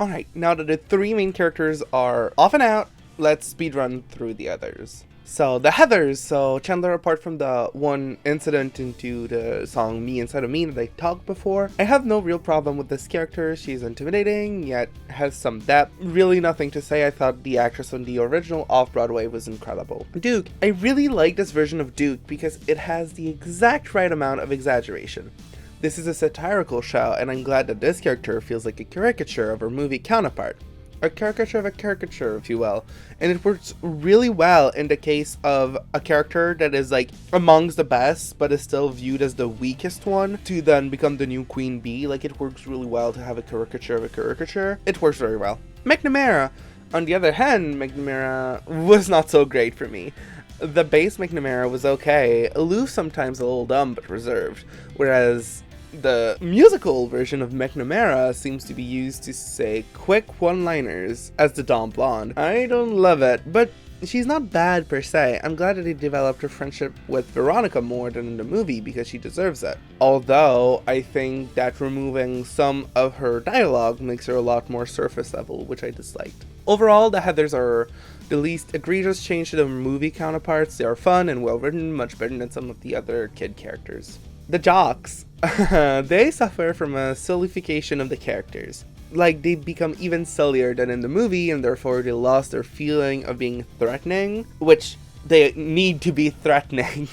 Alright, now that the three main characters are off and out, let's speedrun through the others. So, the Heathers. So, Chandler, apart from the one incident into the song Me Inside of Me that I talked before, I have no real problem with this character. She's intimidating, yet has some depth. Really nothing to say. I thought the actress on the original Off-Broadway was incredible. Duke. I really like this version of Duke because it has the exact right amount of exaggeration. This is a satirical show, and I'm glad that this character feels like a caricature of her movie counterpart. A caricature of a caricature, if you will. And it works really well in the case of a character that is like amongst the best, but is still viewed as the weakest one, to then become the new Queen Bee. Like, it works really well to have a caricature of a caricature. It works very well. McNamara. On the other hand, McNamara was not so great for me. The base McNamara was okay, aloof, sometimes a little dumb, but reserved. Whereas the musical version of McNamara seems to be used to say quick one-liners as the Dawn Blonde. I don't love it, but she's not bad per se. I'm glad that they developed her friendship with Veronica more than in the movie because she deserves it. Although, I think that removing some of her dialogue makes her a lot more surface level, which I disliked. Overall, the Heathers are the least egregious change to the movie counterparts. They are fun and well written, much better than some of the other kid characters. The Jocks. They suffer from a sillification of the characters. Like, they become even sillier than in the movie, and therefore they lost their feeling of being threatening, which they need to be threatening.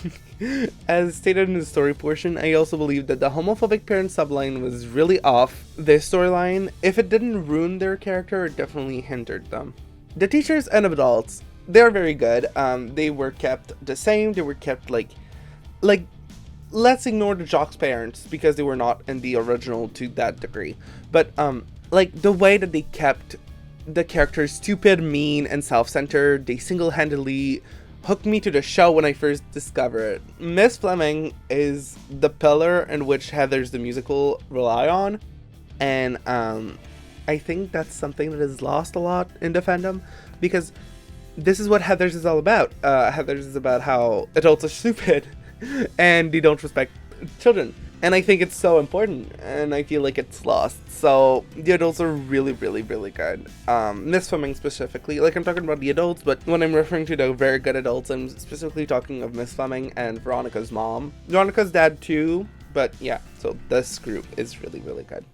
As stated in the story portion, I also believe that the homophobic parent subline was really off this storyline. If it didn't ruin their character, it definitely hindered them. The teachers and adults, they're very good. They were kept the same. They were kept like, let's ignore the jocks' parents because they were not in the original to that degree. But like the way that they kept the characters stupid, mean, and self-centered, they single-handedly hooked me to the show when I first discovered it. Miss Fleming is the pillar in which Heathers the musical rely on, and I think that's something that is lost a lot in the fandom, because this is what Heathers is all about. Heathers is about how adults are stupid and they don't respect children. And I think it's so important, and I feel like it's lost. So the adults are really, really, really good. Miss Fleming specifically, like I'm talking about the adults, but when I'm referring to the very good adults, I'm specifically talking of Miss Fleming and Veronica's mom. Veronica's dad too, but yeah, so this group is really, really good.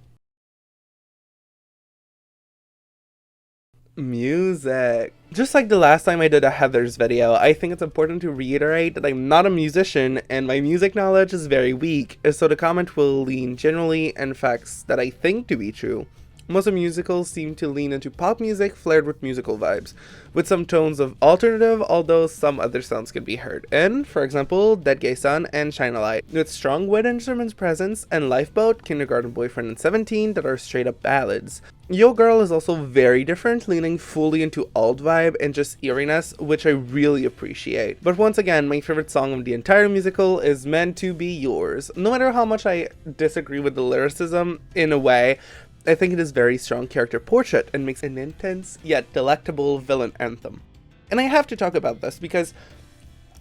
Music. Just like the last time I did a Heathers video, I think it's important to reiterate that I'm not a musician and my music knowledge is very weak, so the comment will lean generally in facts that I think to be true. Most of musicals seem to lean into pop music flared with musical vibes, with some tones of alternative, although some other sounds can be heard in, for example, Dead Gay Sun and Shine a Light, with strong wind instruments presence, and Lifeboat, Kindergarten Boyfriend, and 17 that are straight up ballads. Yo Girl is also very different, leaning fully into alt vibe and just eeriness, which I really appreciate. But once again, my favorite song of the entire musical is Meant to Be Yours. No matter how much I disagree with the lyricism, in a way, I think it is very strong character portrait and makes an intense yet delectable villain anthem. And I have to talk about this because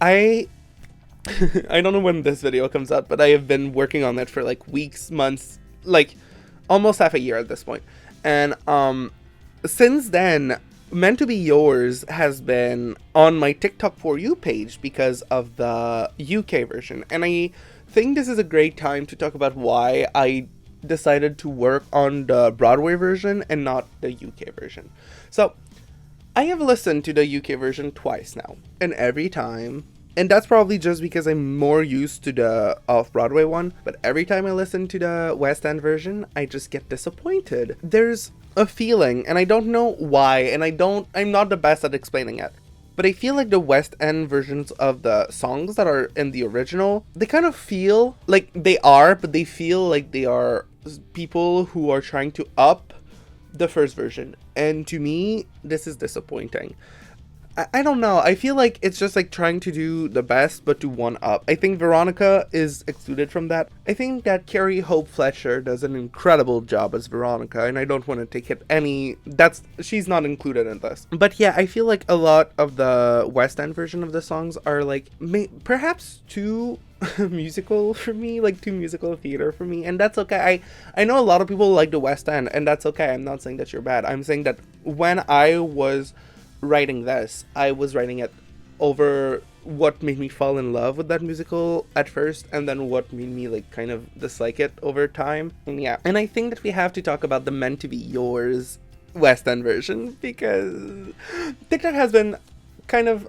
I don't know when this video comes out, but I have been working on it for like weeks, months, like almost half a year at this point. And since then, Meant to Be Yours has been on my TikTok For You page because of the UK version. And I think this is a great time to talk about why I decided to work on the Broadway version and not the UK version. So I have listened to the UK version twice now, and every time, and that's probably just because I'm more used to the off-Broadway one, but every time I listen to the West End version, I just get disappointed. There's a feeling, and I don't know why, and I'm not the best at explaining it, but I feel like the West End versions of the songs that are in the original, they kind of feel like they are, but they feel like they are people who are trying to up the first version. And to me, this is disappointing. I don't know. I feel like it's just like trying to do the best, but to one up. I think Veronica is excluded from that. I think that Carrie Hope Fletcher does an incredible job as Veronica, and I don't want to take it any... she's not included in this. But yeah, I feel like a lot of the West End version of the songs are like, perhaps too musical for me, like too musical theater for me, and that's okay. I know a lot of people like the West End, and that's okay. I'm not saying that you're bad. I'm saying that when I was writing this, I was writing it over what made me fall in love with that musical at first, and then what made me like kind of dislike it over time. And yeah, and I think that we have to talk about the Meant to Be Yours West End version, because TikTok has been kind of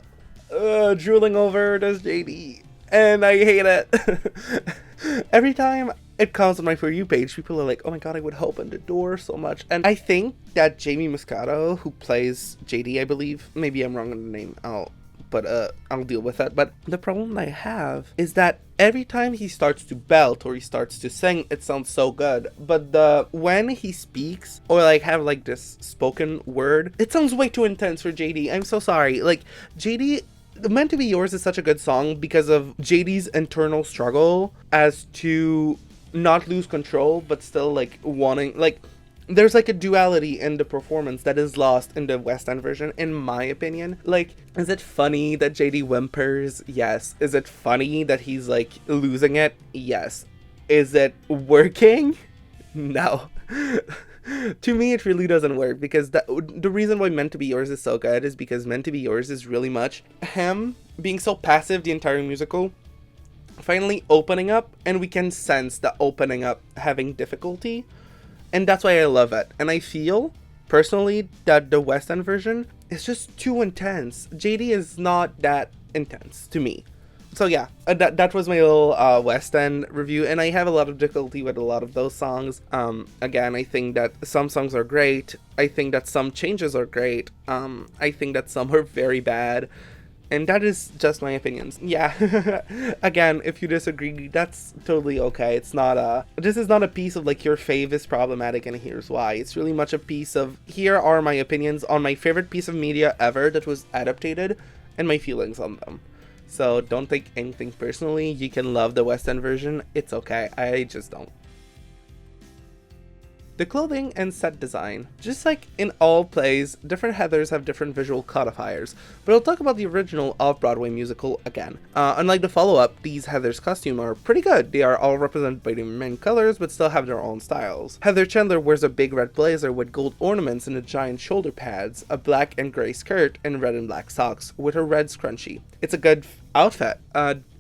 drooling over this JD, and I hate it. Every time it comes on my For You page, people are like, oh my god, I would open the door so much. And I think that Jamie Muscato, who plays JD, I believe, maybe I'm wrong on the name, I'll deal with that. But the problem I have is that every time he starts to belt or he starts to sing, it sounds so good. But when he speaks or like have like this spoken word, it sounds way too intense for JD. I'm so sorry. Like JD, Meant to Be Yours is such a good song because of JD's internal struggle as to not lose control, but still like wanting, like there's like a duality in the performance that is lost in the West End version, in my opinion. Like, is it funny that JD whimpers? Yes. Is it funny that he's like losing it? Yes. Is it working? No. To me, it really doesn't work, because the reason why Meant to Be Yours is so good is because Meant to Be Yours is really much him being so passive the entire musical, finally opening up, and we can sense the opening up having difficulty, and that's why I love it. And I feel, personally, that the West End version is just too intense. JD is not that intense, to me. So yeah, that was my little West End review, and I have a lot of difficulty with a lot of those songs. Again, I think that some songs are great. I think that some changes are great. I think that some are very bad. And that is just my opinions. Yeah. Again, if you disagree, that's totally okay. This is not a piece of like your fave is problematic and here's why. It's really much a piece of here are my opinions on my favorite piece of media ever that was adapted and my feelings on them. So don't take anything personally. You can love the West End version. It's okay. I just don't. The clothing and set design. Just like in all plays, different Heathers have different visual codifiers, but I'll talk about the original off-Broadway musical again. Unlike the follow-up, these Heathers' costumes are pretty good. They are all represented by the main colors, but still have their own styles. Heather Chandler wears a big red blazer with gold ornaments and a giant shoulder pads, a black and gray skirt, and red and black socks, with a red scrunchie. It's a good outfit,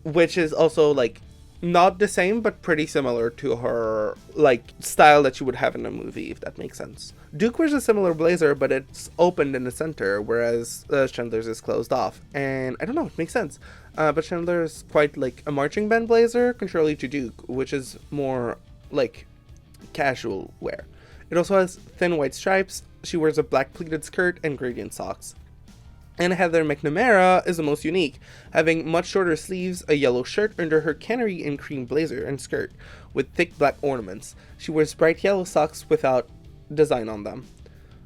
which is also like not the same, but pretty similar to her, like, style that you would have in a movie, if that makes sense. Duke wears a similar blazer, but it's opened in the center, whereas Chandler's is closed off. And I don't know, it makes sense. But Chandler's quite like a marching band blazer, contrarily to Duke, which is more, like, casual wear. It also has thin white stripes. She wears a black pleated skirt and gradient socks. And Heather McNamara is the most unique, having much shorter sleeves, a yellow shirt under her canary and cream blazer and skirt, with thick black ornaments. She wears bright yellow socks without design on them.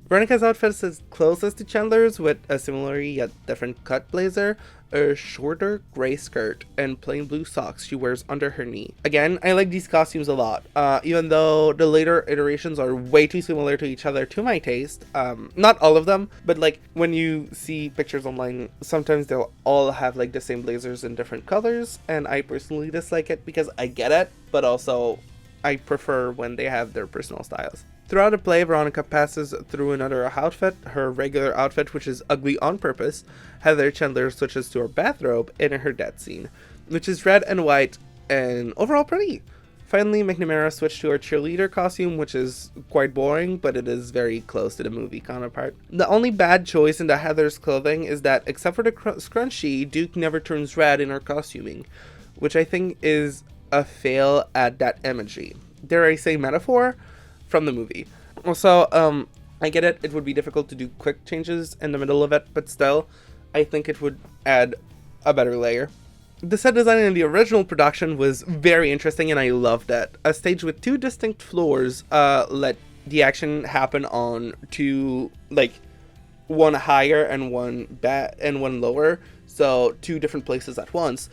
Veronica's outfit is closest to Chandler's, with a similar yet different cut blazer, a shorter gray skirt, and plain blue socks she wears under her knee. Again, I like these costumes a lot, even though the later iterations are way too similar to each other to my taste. Not all of them, but like when you see pictures online, sometimes they'll all have like the same blazers in different colors, and I personally dislike it because I get it, but also I prefer when they have their personal styles. Throughout the play, Veronica passes through another outfit, her regular outfit, which is ugly on purpose. Heather Chandler switches to her bathrobe in her death scene, which is red and white and overall pretty. Finally, McNamara switched to her cheerleader costume, which is quite boring, but it is very close to the movie counterpart. The only bad choice in the Heather's clothing is that, except for the scrunchie, Duke never turns red in her costuming, which I think is a fail at that imagery. Dare I say metaphor? From the movie. Also, I get it, it would be difficult to do quick changes in the middle of it, but still, I think it would add a better layer. The set design in the original production was very interesting and I loved it. A stage with two distinct floors let the action happen on two, like, one higher and one lower, so two different places at once.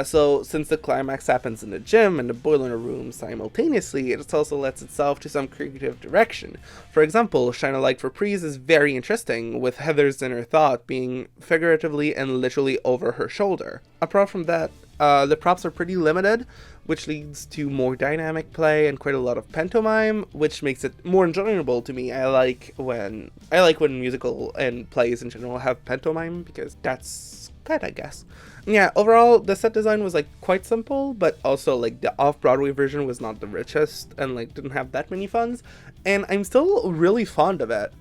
So since the climax happens in the gym and the boiler room simultaneously, it also lets itself to some creative direction. For example, Shine a Light Reprise is very interesting, with Heather's inner thought being figuratively and literally over her shoulder. Apart from that, the props are pretty limited, which leads to more dynamic play and quite a lot of pantomime, which makes it more enjoyable to me. I like when musical and plays in general have pantomime, because that's good, I guess. Yeah, overall, the set design was like quite simple, but also like the off-Broadway version was not the richest and like didn't have that many funds, and I'm still really fond of it.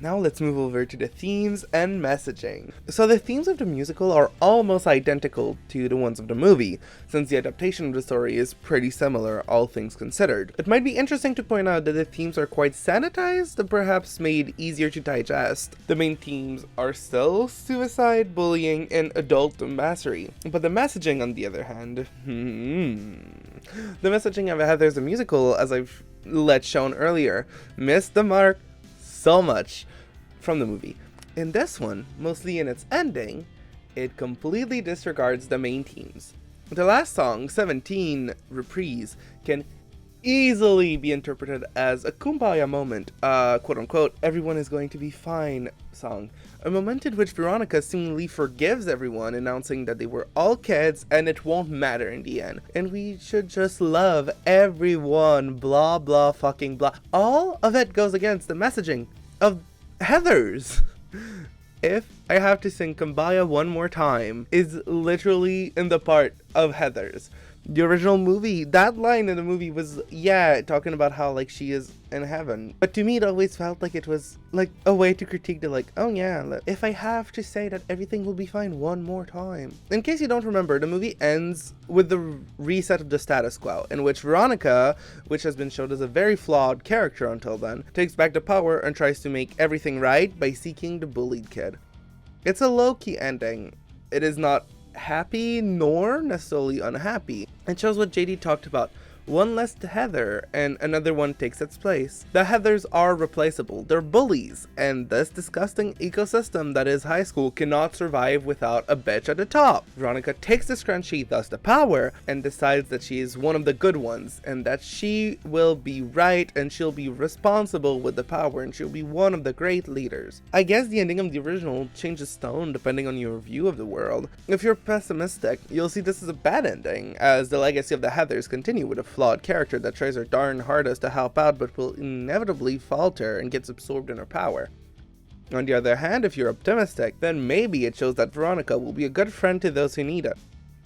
Now let's move over to the themes and messaging. So the themes of the musical are almost identical to the ones of the movie, since the adaptation of the story is pretty similar, all things considered. It might be interesting to point out that the themes are quite sanitized and perhaps made easier to digest. The main themes are still suicide, bullying, and adult massery, but the messaging, on the other hand, the messaging of Heather's a musical, as I've shown earlier, missed the mark so much from the movie. In this one, mostly in its ending, it completely disregards the main themes. The last song, 17, Reprise, can easily be interpreted as a kumbaya moment, quote unquote, everyone is going to be fine song. A moment in which Veronica seemingly forgives everyone, announcing that they were all kids and it won't matter in the end. And we should just love everyone, blah blah fucking blah. All of it goes against the messaging of Heather's. If I have to sing Kumbaya one more time is literally in the part of Heather's. The original movie, that line in the movie was, yeah, talking about how, like, she is in heaven. But to me, it always felt like it was, like, a way to critique the, like, oh yeah, if I have to say that everything will be fine one more time. In case you don't remember, the movie ends with the reset of the status quo, in which Veronica, which has been showed as a very flawed character until then, takes back the power and tries to make everything right by seeking the bullied kid. It's a low-key ending. It is not happy nor necessarily unhappy. It shows what JD talked about. One less Heather and another one takes its place. The Heathers are replaceable. They're bullies, and this disgusting ecosystem that is high school cannot survive without a bitch at the top. Veronica takes the scrunchie, thus the power, and decides that she is one of the good ones, and that she will be right, and she'll be responsible with the power, and she'll be one of the great leaders. I guess the ending of the original changes tone depending on your view of the world. If you're pessimistic, you'll see this as a bad ending, as the legacy of the Heathers continue with a flawed character that tries her darn hardest to help out but will inevitably falter and gets absorbed in her power. On the other hand, if you're optimistic, then maybe it shows that Veronica will be a good friend to those who need it.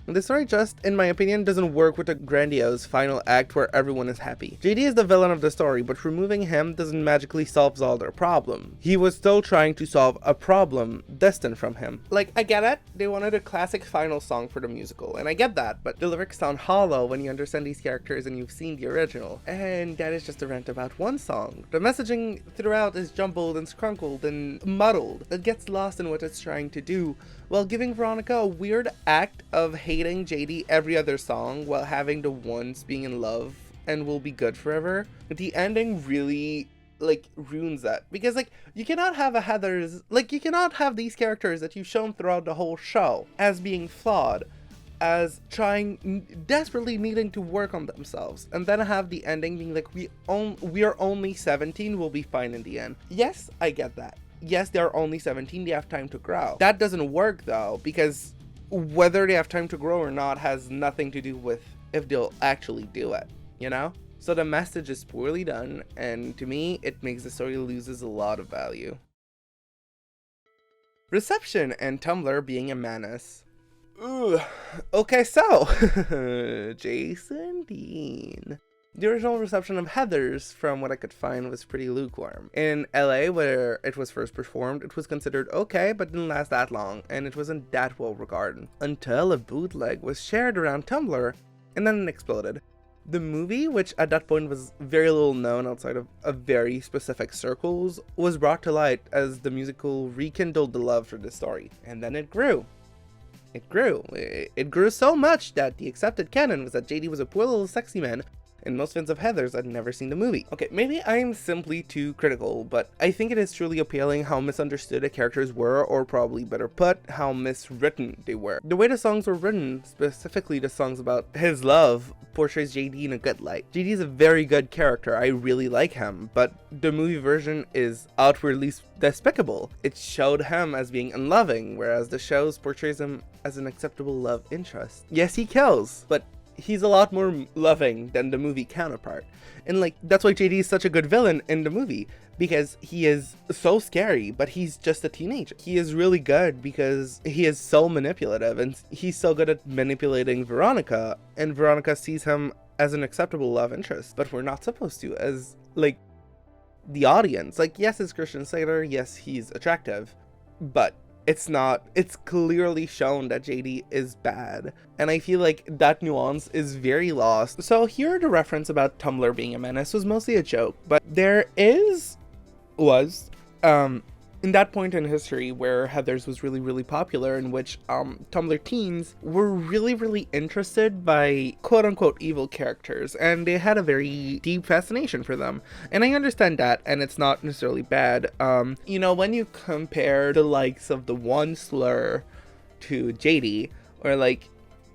The story just, in my opinion, doesn't work with a grandiose final act where everyone is happy. JD is the villain of the story, but removing him doesn't magically solve all their problem. He was still trying to solve a problem distant from him. Like, I get it, they wanted a classic final song for the musical, and I get that, but the lyrics sound hollow when you understand these characters and you've seen the original. And that is just a rant about one song. The messaging throughout is jumbled and scrunkled and muddled. It gets lost in what it's trying to do, while giving Veronica a weird act of hating JD every other song while having the ones being in love and will be good forever. The ending really, like, ruins that. Because, like, you cannot have a Heathers, like, you cannot have these characters that you've shown throughout the whole show as being flawed, as trying, desperately needing to work on themselves, and then have the ending being like, we are only 17, we'll be fine in the end. Yes, I get that. Yes, they're only 17, they have time to grow. That doesn't work though, because whether they have time to grow or not has nothing to do with if they'll actually do it, you know? So the message is poorly done, and to me, it makes the story loses a lot of value. Reception and Tumblr being a menace. Ooh, okay, so, Jason Dean. The original reception of Heathers, from what I could find, was pretty lukewarm. In LA, where it was first performed, it was considered okay, but didn't last that long, and it wasn't that well regarded. Until a bootleg was shared around Tumblr, and then it exploded. The movie, which at that point was very little known outside of very specific circles, was brought to light as the musical rekindled the love for the story, and then it grew. It grew so much that the accepted canon was that JD was a poor little sexy man, and most fans of Heathers had never seen the movie. Okay, maybe I'm simply too critical, but I think it is truly appealing how misunderstood the characters were, or probably better put, how miswritten they were. The way the songs were written, specifically the songs about his love, portrays JD in a good light. JD is a very good character, I really like him, but the movie version is outwardly despicable. It showed him as being unloving, whereas the shows portrays him as an acceptable love interest. Yes, he kills, but he's a lot more loving than the movie counterpart. And like, that's why JD is such a good villain in the movie, because he is so scary, but he's just a teenager. He is really good because he is so manipulative, and he's so good at manipulating Veronica, and Veronica sees him as an acceptable love interest. But we're not supposed to, as, like, the audience. Like, yes, it's Christian Slater, yes, he's attractive, but it's clearly shown that JD is bad, and I feel like that nuance is very lost. So here, the reference about Tumblr being a menace was mostly a joke, but there was in that point in history where Heathers was really, really popular, in which Tumblr teens were really, really interested by quote-unquote evil characters, and they had a very deep fascination for them. And I understand that, and it's not necessarily bad. You know, when you compare the likes of the One Slur to JD, or like,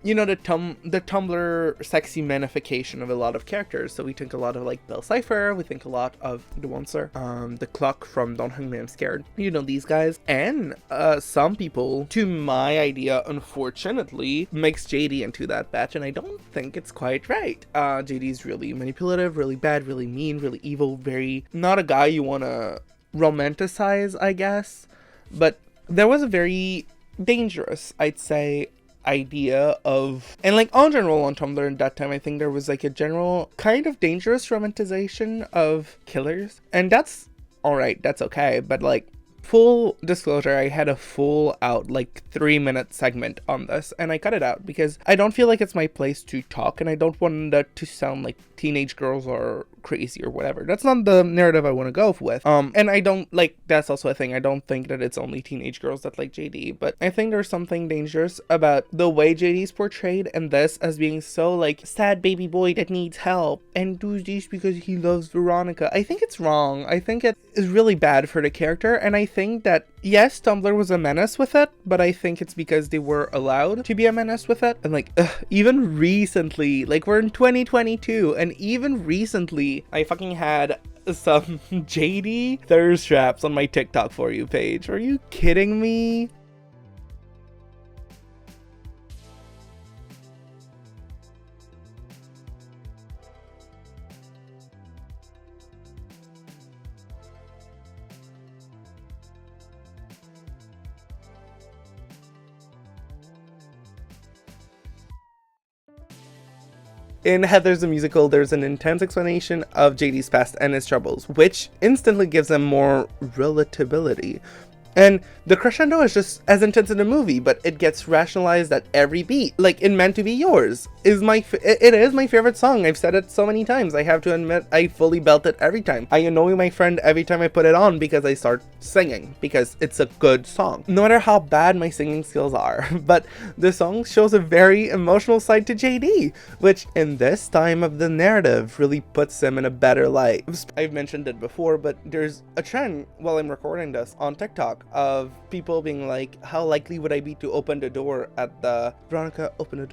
you know, the Tumblr sexy manification of a lot of characters. So we think a lot of like Bill Cipher, we think a lot of the One Slur, the Cluck from Don't Hug Me, I'm Scared. You know, these guys. And some people, to my idea, unfortunately, makes JD into that batch, and I don't think it's quite right. JD's really manipulative, really bad, really mean, really evil, very not a guy you want to romanticize, I guess. But there was a very dangerous, I'd say, idea of, and like on general on Tumblr at that time, I think there was like a general kind of dangerous romanticization of killers, and that's alright, that's okay, but like, full disclosure, I had a full out like 3-minute segment on this and I cut it out because I don't feel like it's my place to talk, and I don't want that to sound like teenage girls are crazy or whatever. That's not the narrative I want to go with. And I don't like, that's also a thing, I don't think that it's only teenage girls that like JD, but I think there's something dangerous about the way JD's portrayed and this as being so like sad baby boy that needs help and does this because he loves Veronica. I think it's wrong. I think it is really bad for the character, and I think that yes, Tumblr was a menace with it, but I think it's because they were allowed to be a menace with it. And like, even recently, like we're in 2022, and even recently, I fucking had some JD thirst traps on my TikTok For You page. Are you kidding me? In Heather's the Musical, there's an intense explanation of JD's past and his troubles, which instantly gives him more relatability. And the crescendo is just as intense in the movie, but it gets rationalized at every beat. Like in Meant to Be Yours is it is my favorite song. I've said it so many times. I have to admit, I fully belt it every time. I annoy my friend every time I put it on because I start singing, because it's a good song. No matter how bad my singing skills are. But the song shows a very emotional side to JD, which in this time of the narrative really puts him in a better light. I've mentioned it before, but there's a trend while I'm recording this on TikTok of people being like, how likely would I be to open the door at the Veronica, open the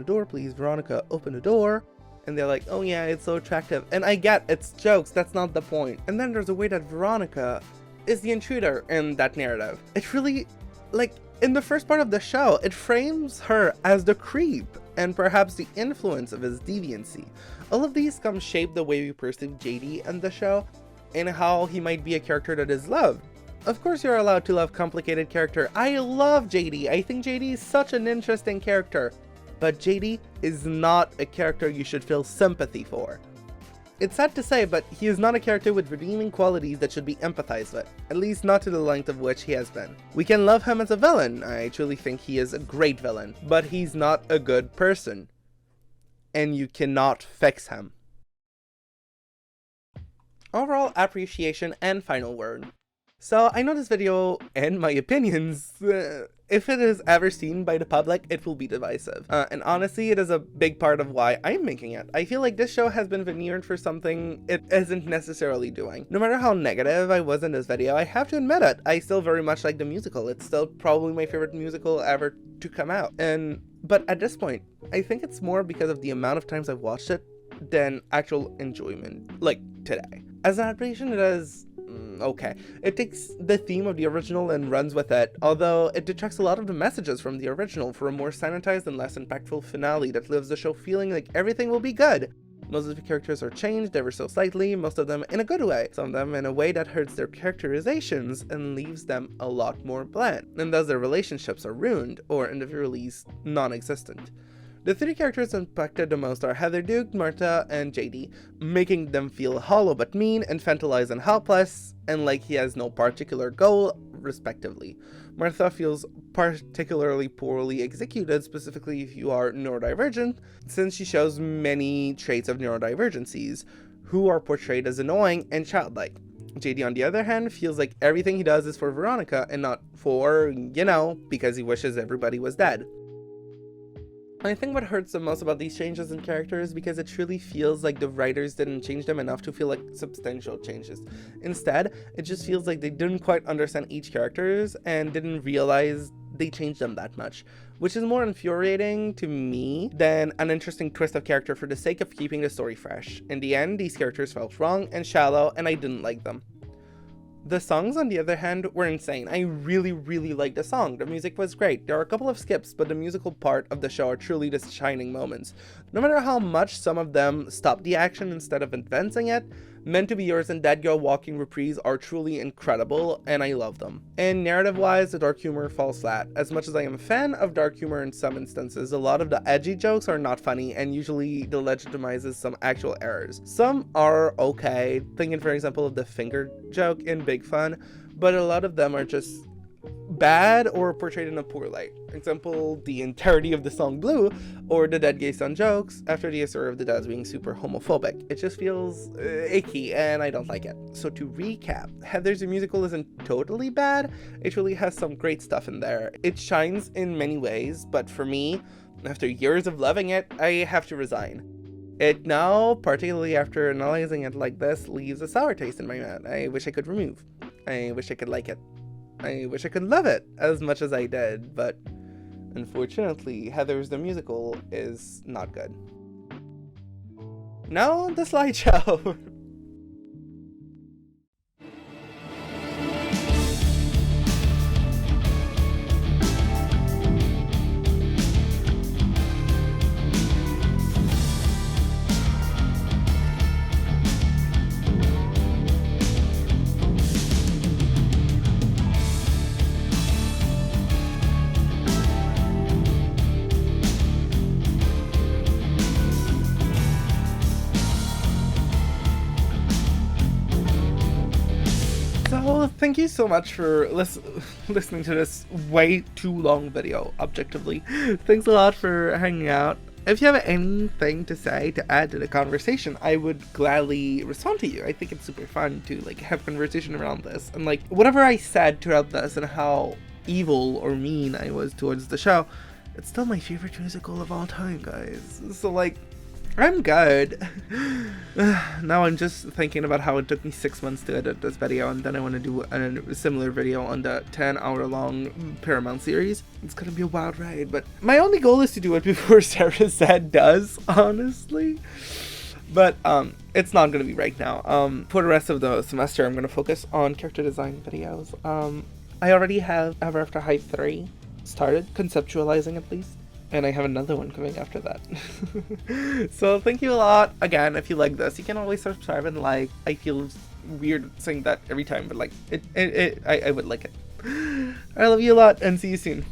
door please, Veronica, open the door. And they're like, oh yeah, it's so attractive. And I get it's jokes, that's not the point. And then there's a way that Veronica is the intruder in that narrative. It really, like, in the first part of the show, it frames her as the creep and perhaps the influence of his deviancy. All of these come shape the way we perceive JD in the show and how he might be a character that is loved. Of course you're allowed to love complicated character. I love JD. I think JD is such an interesting character. But JD is not a character you should feel sympathy for. It's sad to say, but he is not a character with redeeming qualities that should be empathized with, at least not to the length of which he has been. We can love him as a villain. I truly think he is a great villain, but he's not a good person. And you cannot fix him. Overall appreciation and final word. So I know this video, and my opinions, if it is ever seen by the public, it will be divisive. And honestly, it is a big part of why I'm making it. I feel like this show has been veneered for something it isn't necessarily doing. No matter how negative I was in this video, I have to admit it, I still very much like the musical. It's still probably my favorite musical ever to come out. But at this point, I think it's more because of the amount of times I've watched it than actual enjoyment, like today. As an adaptation, it is okay. It takes the theme of the original and runs with it, although it detracts a lot of the messages from the original for a more sanitized and less impactful finale that leaves the show feeling like everything will be good. Most of the characters are changed ever so slightly, most of them in a good way, some of them in a way that hurts their characterizations and leaves them a lot more bland, and thus their relationships are ruined, or in the very least, non-existent. The three characters impacted the most are Heather Duke, Martha, and JD, making them feel hollow but mean, infantilized and helpless, and like he has no particular goal, respectively. Martha feels particularly poorly executed, specifically if you are neurodivergent, since she shows many traits of neurodivergencies, who are portrayed as annoying and childlike. JD, on the other hand, feels like everything he does is for Veronica and not for, because he wishes everybody was dead. I think what hurts the most about these changes in characters is because it truly feels like the writers didn't change them enough to feel like substantial changes. Instead, it just feels like they didn't quite understand each characters and didn't realize they changed them that much, which is more infuriating to me than an interesting twist of character for the sake of keeping the story fresh. In the end, these characters felt wrong and shallow, and I didn't like them. The songs, on the other hand, were insane. I really liked the song. The music was great. There are a couple of skips, but the musical part of the show are truly the shining moments. No matter how much some of them stop the action instead of advancing it, Meant to Be Yours and Dead Girl Walking Reprise are truly incredible, and I love them. And narrative-wise, the dark humor falls flat. As much as I am a fan of dark humor in some instances, a lot of the edgy jokes are not funny and usually legitimizes some actual errors. Some are okay, thinking for example of the finger joke in Big Fun, but a lot of them are just bad or portrayed in a poor light. Example, the entirety of the song Blue, or the dead gay son jokes after the story of the dads being super homophobic. It just feels icky and I don't like it. So to recap, Heathers the Musical isn't totally bad. It really has some great stuff in there. It shines in many ways, but for me, after years of loving it, I have to resign. It now, particularly after analyzing it like this, leaves a sour taste in my mouth. I wish I could remove. I wish I could like it. I wish I could love it as much as I did, but unfortunately, Heathers the Musical is not good. Now, the slideshow. So thank you so much for listening to this way too long video, objectively. Thanks a lot for hanging out. If you have anything to say to add to the conversation, I would gladly respond to you. I think it's super fun to like have conversation around this. And like whatever I said throughout this and how evil or mean I was towards the show, it's still my favorite musical of all time, guys. So like, I'm good. Now I'm just thinking about how it took me 6 months to edit this video, and then I want to do a similar video on the 10-hour-long Paramount series. It's gonna be a wild ride, but my only goal is to do it before Sarah Zed does, honestly. But it's not gonna be right now. For the rest of the semester, I'm gonna focus on character design videos. I already have Ever After High 3 started, conceptualizing at least. And I have another one coming after that. So thank you a lot. Again, if you like this, you can always subscribe and like. I feel weird saying that every time, but like, I would like it. I love you a lot and see you soon.